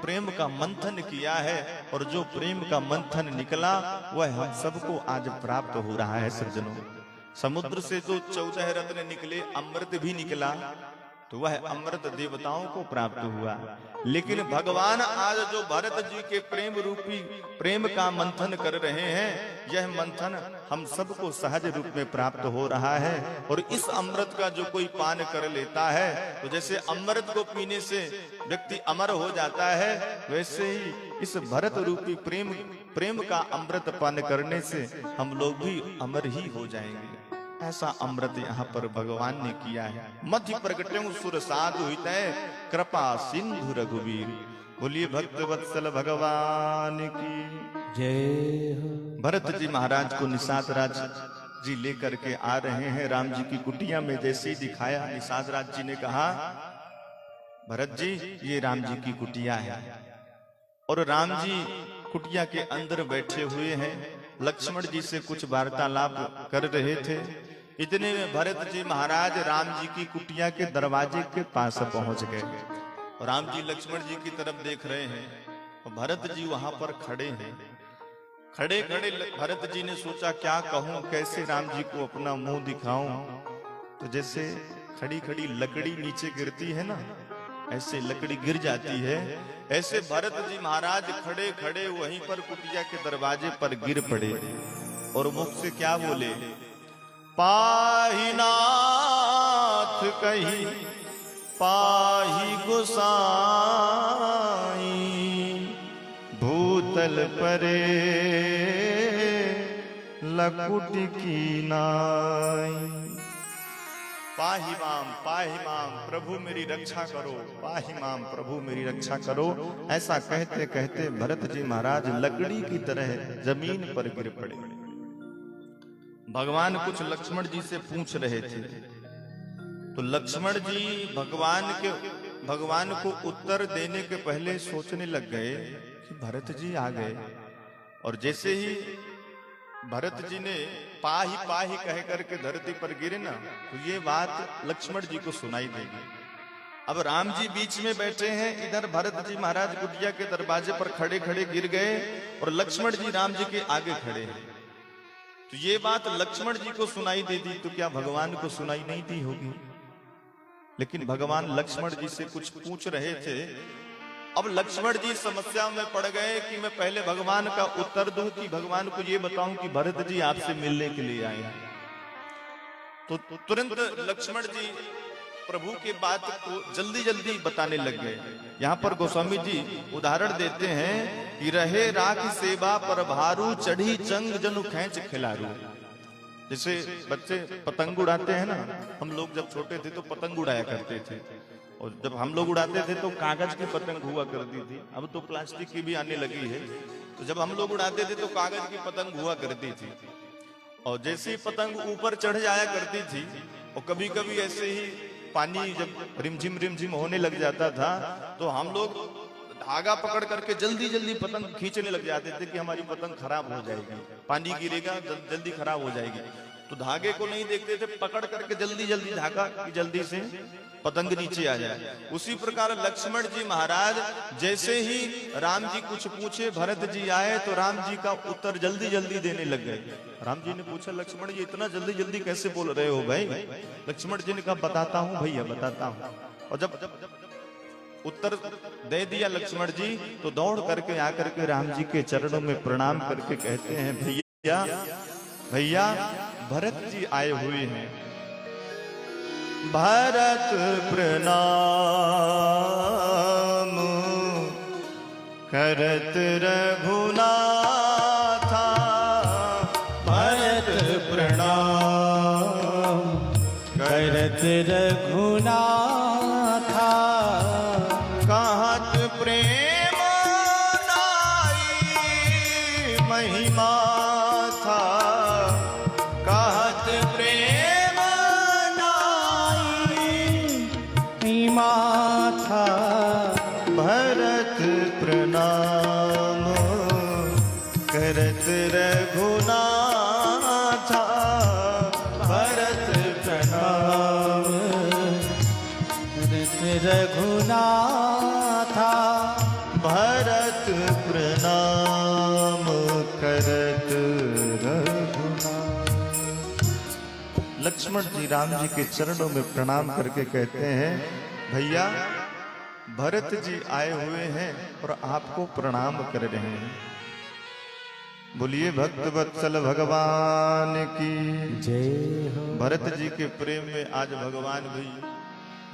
प्रेम का मंथन किया है। और जो प्रेम का मंथन निकला वह हम सबको आज प्राप्त हो रहा है। सज्जनों, समुद्र से जो 14 रत्न निकले, अमृत भी निकला, तो वह अमृत देवताओं को प्राप्त हुआ। लेकिन भगवान आज जो भरत जी के प्रेम रूपी प्रेम का मंथन कर रहे हैं, यह मंथन हम सबको सहज रूप में प्राप्त हो रहा है। और इस अमृत का जो कोई पान कर लेता है, तो जैसे अमृत को पीने से व्यक्ति अमर हो जाता है, वैसे ही इस भरत रूपी प्रेम का अमृत पान करने से हम लोग भी अमर ही हो जाएंगे। ऐसा अमृत यहाँ पर भगवान ने किया है। मध्य प्रगट्यं सुर साधु हितै कृपा सिंधु रघुवीर। बोलिए भक्त वत्सल भगवान की जय हो। भरत जी महाराज को निषाद राज जी लेकर के आ रहे हैं। राम जी की कुटिया में जैसे ही दिखाया, निषाद राज जी ने कहा, भरत जी ये राम जी की कुटिया है। और राम जी कुटिया के अंदर बैठे हुए हैं, लक्ष्मण जी से कुछ वार्तालाप कर रहे थे। इतने में भरत जी महाराज राम जी की कुटिया के दरवाजे के पास पहुंच गए। राम जी लक्ष्मण जी की तरफ देख रहे हैं, और भरत जी वहां पर खड़े हैं। खड़े खड़े भरत जी ने सोचा क्या कहूं, कैसे राम जी को अपना मुंह दिखाऊं। तो जैसे खड़ी खड़ी लकड़ी नीचे गिरती है ना, ऐसे लकड़ी गिर जाती है, ऐसे भरत जी महाराज खड़े खड़े वहीं पर कुटिया के दरवाजे पर गिर पड़े। और मुख से क्या बोले, पाहि नाथ कही पाहि गोसाई, भूतल परे लकुट की नाई। पाहि माम प्रभु मेरी रक्षा करो, पाहि माम प्रभु मेरी रक्षा करो। ऐसा कहते कहते भरत जी महाराज लकड़ी की तरह जमीन पर गिर पड़े। भगवान कुछ लक्ष्मण जी से पूछ रहे थे, तो लक्ष्मण जी भगवान को उत्तर देने के पहले सोचने लग गए कि भरत जी आ गए। और जैसे ही भरत जी ने पाही पाही कह करके धरती पर गिरे ना, तो ये बात लक्ष्मण जी को सुनाई देगी। अब राम जी बीच में बैठे हैं, इधर भरत जी महाराज कुटिया के दरवाजे पर खड़े खड़े गिर गए, और लक्ष्मण जी राम जी के आगे खड़े हैं। तो ये बात लक्ष्मण जी को सुनाई दे दी, तो क्या भगवान को सुनाई नहीं दी होगी? लेकिन भगवान लक्ष्मण जी से कुछ पूछ रहे थे। अब लक्ष्मण जी समस्या में पड़ गए कि मैं पहले भगवान का उत्तर दूं कि भगवान को ये बताऊं कि भरत जी आपसे मिलने के लिए आए हैं। तो तुरंत लक्ष्मण जी प्रभु की बात को जल्दी जल्दी बताने लग गए। यहाँ पर गोस्वामी जी उदाहरण देते हैं कि रहे राख सेवा पर भारू, चढ़ी चंग जनु खैंच खिलारू। जैसे बच्चे पतंग उड़ाते हैं ना, हम लोग जब छोटे थे तो पतंग उड़ाया करते थे, और जब हम लोग उड़ाते थे तो कागज की पतंग हुआ करती थी। अब तो प्लास्टिक की भी आने लगी है। तो जब हम लोग उड़ाते थे तो कागज की पतंग हुआ करती थी, और जैसे ही पतंग ऊपर चढ़ जाया करती थी, और कभी कभी ऐसे ही पानी जब रिमझिम होने लग जाता था, तो हम लोग धागा पकड़ करके जल्दी जल्दी पतंग खींचने लग जाते थे कि हमारी पतंग खराब हो जाएगी, पानी गिरेगा जल्दी खराब हो जाएगी। तो धागे को नहीं देखते थे, पकड़ करके जल्दी जल्दी धागा की जल्दी से पतंग नीचे आ जाए। उसी प्रकार लक्ष्मण जी महाराज जैसे ही राम जी कुछ पूछे, भरत जी आए तो राम जी का उत्तर जल्दी जल्दी देने लग गए। राम जी ने पूछा, लक्ष्मण जी इतना जल्दी जल्दी कैसे बोल रहे हो भाई? लक्ष्मण जी ने कहा, बताता हूँ भैया, बताता हूँ। और जब उत्तर दे दिया लक्ष्मण जी, तो दौड़ करके आकर के राम जी के चरणों में प्रणाम करके कहते हैं, भैया भैया भरत जी आए हुए हैं। भरत प्रणाम करत रघुनाथा, भरत प्रणाम करत रघुनाथा, कहत प्रेम नाई महिमा था, कहत प्रेम नाई माथा। भरत प्रणाम करत रघुनाथा, भरत प्रणाम करत रघुनाथा, भरत प्रणाम करत रघुनाथ। लक्ष्मण जी राम जी के चरणों में प्रणाम करके कहते हैं, भैया भरत जी आए हुए हैं और आपको प्रणाम कर रहे हैं। बोलिए भक्त वत्सल भगवान की जय हो। भरत जी के प्रेम में आज भगवान भी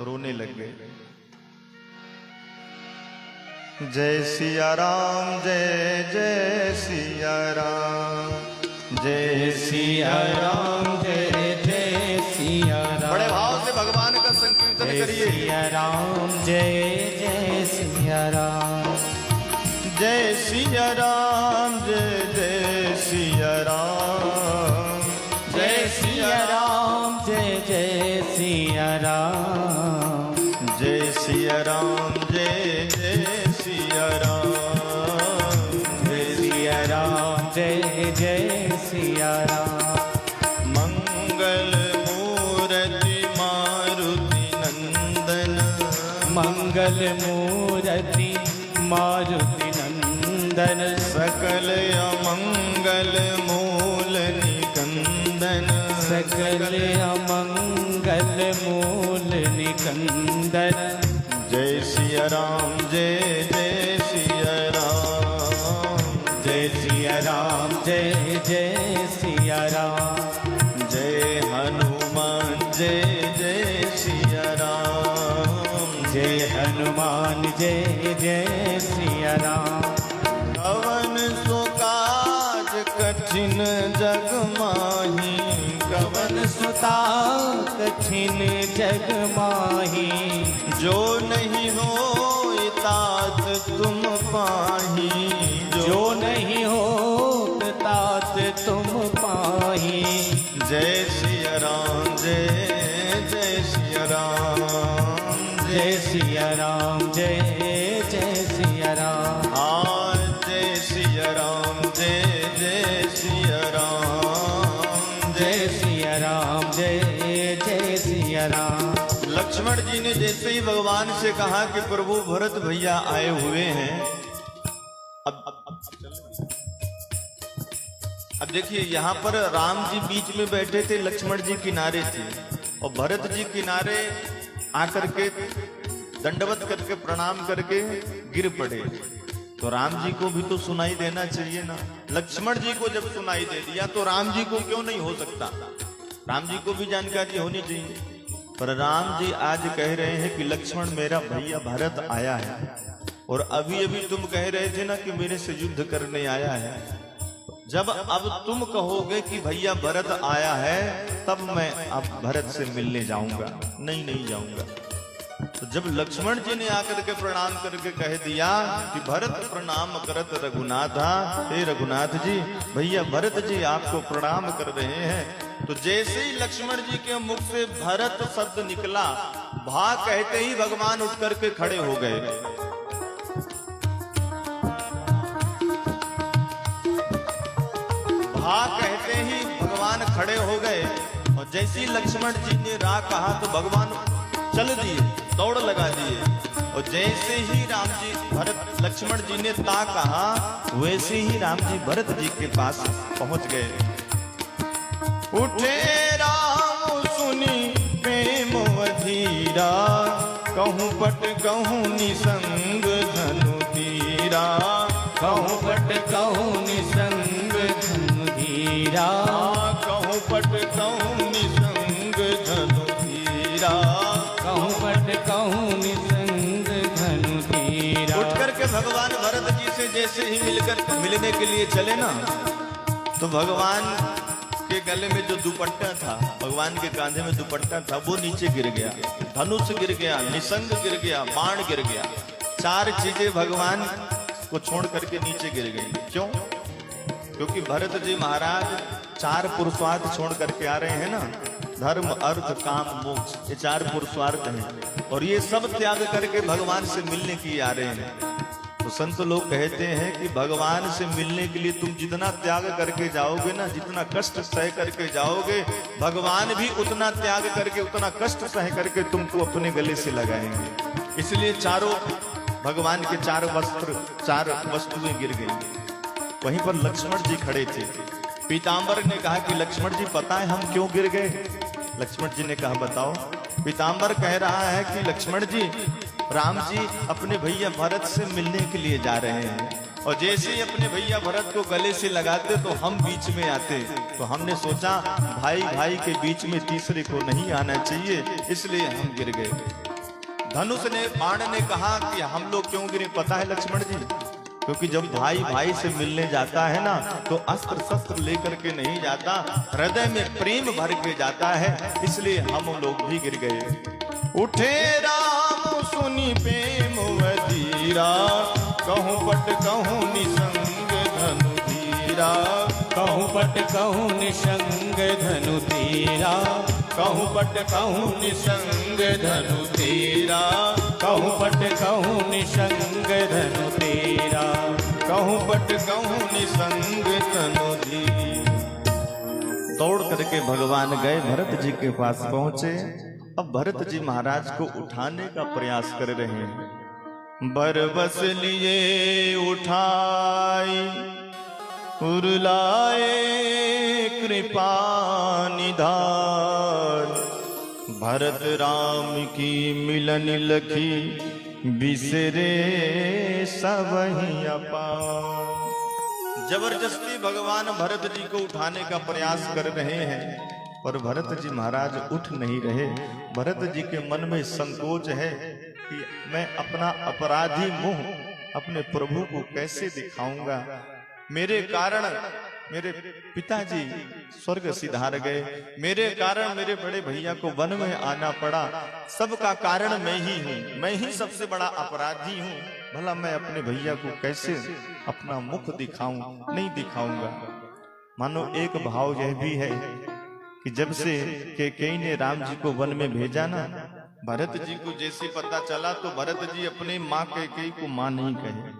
रोने लग गए। जय सिया राम, जय जय सिया राम, जय सिया राम, जय जय सिया राम। बड़े भाव से भगवान का संकीर्तन जय करिए। सिया राम, जय जय सिया राम। जय सिया राम, जय जय सिया राम, जय सिया राम, जय जय सिया राम। जय सिया राम, जय जय सिया राम, जय सिया राम, जय जय सिया राम। मंगल मूर्ति मारुति नंदन, मंगल मूर्ति मारुति नंदन। सकल अमंगल मूल निकंदन, सकल अमंगल मूल निकंदन। जय सिया राम, जय जय सिया राम, जय सिया राम, जय जय सिया राम। जय हनुमान, जय जय सिया राम, जय हनुमान, जय जय सिया राम। कवन सो काज कठिन जग माही, कवन सुता कठिन जग माही। जो नहीं हो तात तुम पाही, जो नहीं हो तात तुम पाही। जय सिया राम, जय जय सिया राम, जय सिया राम, जय जय सिया राम। जय सिया राम, जय जय सिया राम, जय सिया राम, जय जय सिया राम। लक्ष्मण जी ने जैसे ही भगवान से कहा कि प्रभु भरत भैया आए हुए हैं, अब देखिए यहाँ पर राम जी बीच में बैठे थे, लक्ष्मण जी किनारे थे और भरत जी किनारे आकर के दंडवत करके प्रणाम करके गिर पड़े। तो राम जी को भी तो सुनाई देना चाहिए ना। लक्ष्मण जी को जब सुनाई दे दिया तो राम जी को क्यों नहीं हो सकता? राम जी को भी जानकारी होनी चाहिए। पर राम जी आज कह रहे हैं कि लक्ष्मण मेरा भैया भरत आया है, और अभी अभी तुम कह रहे थे ना कि मेरे से युद्ध करने आया है। जब अब तुम कहोगे कि भैया भरत आया है, तब मैं अब भरत से मिलने जाऊंगा। नहीं जाऊंगा। तो जब लक्ष्मण जी ने आकर के प्रणाम करके कह दिया कि भरत प्रणाम करत रघुनाथा, हे रघुनाथ जी भैया भरत जी आपको प्रणाम कर रहे हैं, तो जैसे ही लक्ष्मण जी के मुख से भरत शब्द निकला, भा कहते ही भगवान उठ करके खड़े हो गए। भा कहते ही भगवान खड़े हो गए, और जैसे ही लक्ष्मण जी ने रा कहा तो भगवान चल दिए, दौड़ लगा दिए। और जैसे ही राम जी भरत लक्ष्मण जी ने ता कहा, वैसे ही राम जी भरत जी के पास पहुंच गए। उठे राम सुनी प्रेम अधीरा, कहूँ पट कहूँ निसंग धनु धीरा। कहूँ पट कहूँ निसंग धनु धीरा। कहूँ पट कहूँ निसंग धनु धीरा। कहूँ पट कहूँ निसंग धनु धीरा। उठ करके भगवान भरत जी से जैसे ही मिलने के लिए चले ना, तो भगवान के गले में जो दुपट्टा था, भगवान के कांधे में दुपट्टा था, वो नीचे गिर गया। धनुष गिर गया, निसंग गिर गया, बाण गिर गया। चार चीजें भगवान को छोड़ करके नीचे गिर गई। क्यों? क्योंकि भरत जी महाराज चार पुरुषार्थ छोड़ करके आ रहे हैं ना, धर्म अर्थ काम मोक्ष, ये चार पुरुषार्थ हैं, और ये सब त्याग करके भगवान से मिलने के लिए आ रहे हैं। तो संत लोग कहते हैं कि भगवान से मिलने के लिए तुम जितना त्याग करके जाओगे ना, जितना कष्ट सह करके जाओगे, भगवान भी उतना त्याग करके, उतना कष्ट सह करके तुमको अपने गले से लगाएंगे। इसलिए चारों भगवान के चार वस्तुएं गिर गई। वहीं पर लक्ष्मण जी खड़े थे। पीताम्बर ने कहा कि लक्ष्मण जी पता है हम क्यों गिर गए? लक्ष्मण जी ने कहा बताओ। पीताम्बर कह रहा है कि लक्ष्मण जी, राम जी अपने भैया भरत से मिलने के लिए जा रहे हैं, और जैसे ही अपने भैया भरत को गले से लगाते तो हम बीच में आते। तो हमने सोचा भाई भाई के बीच में तीसरे को नहीं आना चाहिए, इसलिए हम गिर गए। धनुष ने, बाण ने कहा कि हम लोग क्यों गिरे पता है लक्ष्मण जी? क्योंकि जब भाई भाई से मिलने जाता है ना, तो अस्त्र शस्त्र लेकर के नहीं जाता, हृदय में प्रेम भर के जाता है, इसलिए हम लोग भी गिर गए। उठे राम सुनी प्रेम वधीरा, कहूँ पट कहूँ निसंग धनु धीरा, कहूँ पट कहूँ निसंग धनु धीरा, कहूँ पट कहूँ निसंग धनु धीरा, कहूँ पट कहूँ निसंग धनु धीरा, कहूँ पट कहूँ निसंग धनु धीरा। दौड़ करके भगवान गए, भरत जी के पास पहुंचे। अब भरत जी महाराज को उठाने का प्रयास कर रहे हैं। बरबस लिए उठाई उरलाए कृपा निधान, भरत राम की मिलन लखी बिसरे सबहि अपार। जबरदस्ती भगवान भरत जी को उठाने का प्रयास कर रहे हैं, पर भरत जी महाराज उठ नहीं रहे। भरत जी के मन में संकोच है कि मैं अपना अपराधी मुंह अपने प्रभु को कैसे दिखाऊंगा। मेरे कारण मेरे पिताजी स्वर्ग सिधार गए, मेरे कारण मेरे बड़े भैया को वन में आना पड़ा, सबका कारण मैं ही हूँ, मैं ही सबसे बड़ा अपराधी हूँ। भला मैं अपने भैया को कैसे अपना मुख दिखाऊं? नहीं दिखाऊंगा। मानो एक भाव यह भी है कि जब से कैकेयी ने राम जी को वन में भेजा ना, भरत जी को जैसे पता चला तो भरत जी अपने माँ कैकेयी को माँ नहीं कहे,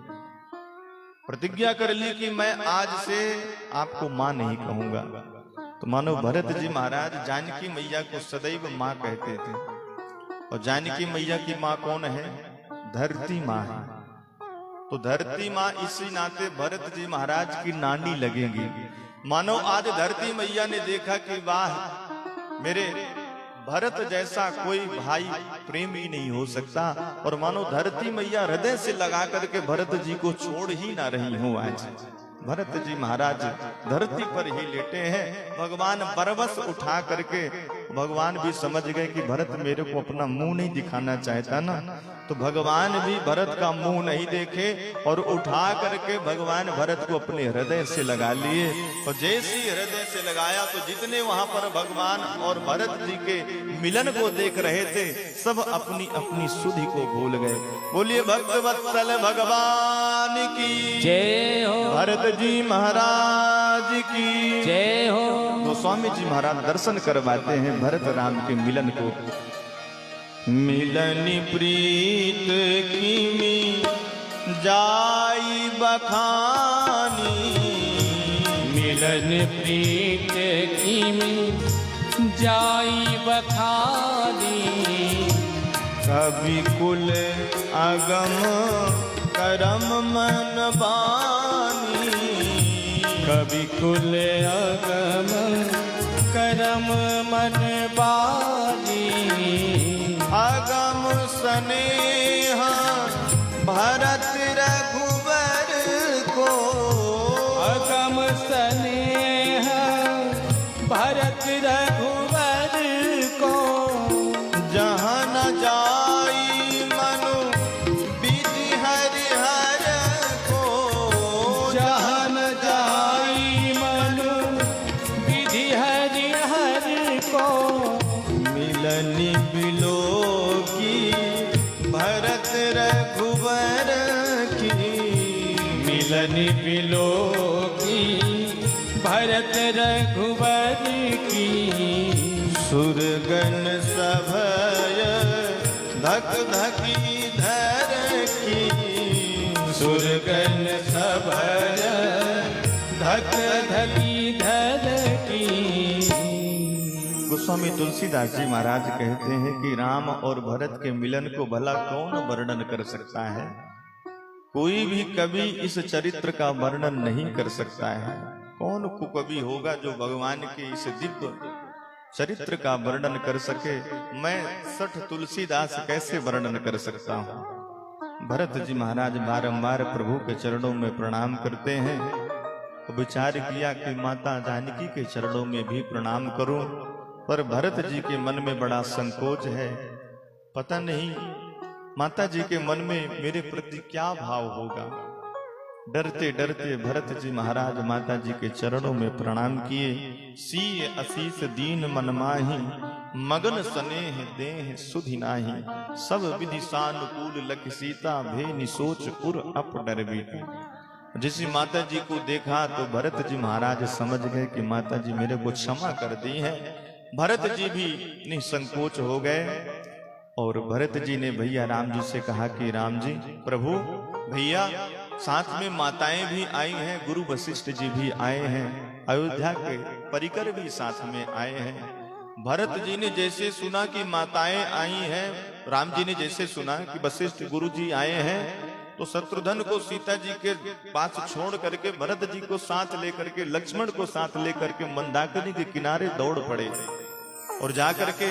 प्रतिज्ञा कर ली कि मैं आज से आपको माँ नहीं कहूंगा। तो मानो भरत जी महाराज जानकी मैया को सदैव माँ कहते थे, और जानकी मैया की माँ कौन है? धरती माँ है। तो धरती माँ इसी नाते भरत जी महाराज की नानी लगेगी। मानो आज धरती मैया ने देखा कि वाह, मेरे भरत जैसा कोई भाई प्रेमी नहीं हो सकता, और मानो धरती मैया हृदय से लगा करके भरत जी को छोड़ ही ना रही हूं। आज भरत जी महाराज धरती पर ही लेटे हैं। भगवान बरबस उठा करके, भगवान भी समझ गए कि भरत मेरे को अपना मुंह नहीं दिखाना चाहता ना, तो भगवान भी भरत का मुंह नहीं देखे और उठा करके भगवान भरत को अपने हृदय से लगा लिए। और जैसे ही हृदय से लगाया तो जितने वहां पर भगवान और भरत जी के मिलन को देख रहे थे, सब अपनी अपनी सुधि को भूल गए। बोलिए भक्त वत्सल भगवान की जय हो, भरत जी महाराज की जय हो। तो स्वामी जी महाराज दर्शन करवाते हैं भरत राम के मिलन को। मिलन प्रीत की जाई बखानी, मिलन प्रीत की जाई बखानी, कवि कुल अगम करम मन बानी, कवि कुल अगम करम मन बानी, अगम स्नेह भरत रघुवर को, अगम स्नेह भरत रघुवर को, जहाँ न जाई मनु विधि हरिहर को, जहाँ न जाई मनु विधि हरिहर को, मिलनी बिलो की भरत रघुवर की, मिलन बिलो की भरत रघुवर की, सुरगन सभय धक धकी धर की, सुरगन सभय धक धकी धर की। गोस्वामी तुलसीदास जी महाराज कहते हैं कि राम और भरत के मिलन को भला कौन वर्णन कर सकता है? कोई भी कवि इस चरित्र का वर्णन नहीं कर सकता है। कौन कुकवि होगा जो भगवान के इस दिव्य चरित्र का वर्णन कर सके, मैं सठ तुलसीदास कैसे वर्णन कर सकता हूँ। भरत जी महाराज बारंबार प्रभु के चरणों में प्रणाम करते हैं। विचार किया कि माता जानकी के चरणों में भी प्रणाम करूं, पर भरत जी के मन में बड़ा संकोच है। पता नहीं माता जी के मन में मेरे प्रति क्या भाव होगा। डरते डरते भरत जी महाराज माता जी के चरणों में प्रणाम किए। सीय असीस दीन मन माही, मगन स्नेह देह सुधि नाही। सब विधि सानुकूल लख सीता, भे निसोच पुर अप डर बीती। जिस माता जी को देखा तो भरत जी महाराज समझ गए कि माता जी मेरे को क्षमा कर दी है। भरत जी भी निसंकोच हो गए और भरत जी ने भैया राम जी से कहा कि राम जी, प्रभु भैया साथ में माताएं भी आई हैं, गुरु वशिष्ठ जी भी आए हैं, अयोध्या के परिकर भी साथ में आए हैं। भरत जी ने जैसे सुना कि माताएं आई हैं, राम जी ने जैसे सुना कि वशिष्ठ गुरु जी आए हैं, तो शत्रुघ्न को सीता जी के पास छोड़ करके भरत जी को साथ लेकर के, लक्ष्मण को साथ लेकर के मंदाकिनी के किनारे दौड़ पड़े और जाकर के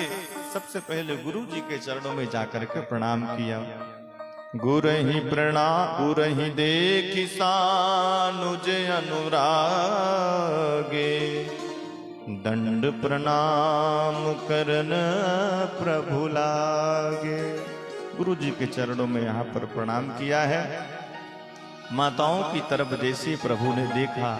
सबसे पहले गुरु जी के चरणों में जाकर के प्रणाम किया। गुरहि प्रणाम गुरहि देखि सानुज अनुरागे, दंड प्रणाम करन प्रभु लागे। गुरु जी के चरणों में यहाँ पर प्रणाम किया है। माताओं की तरफ जैसे प्रभु ने देखा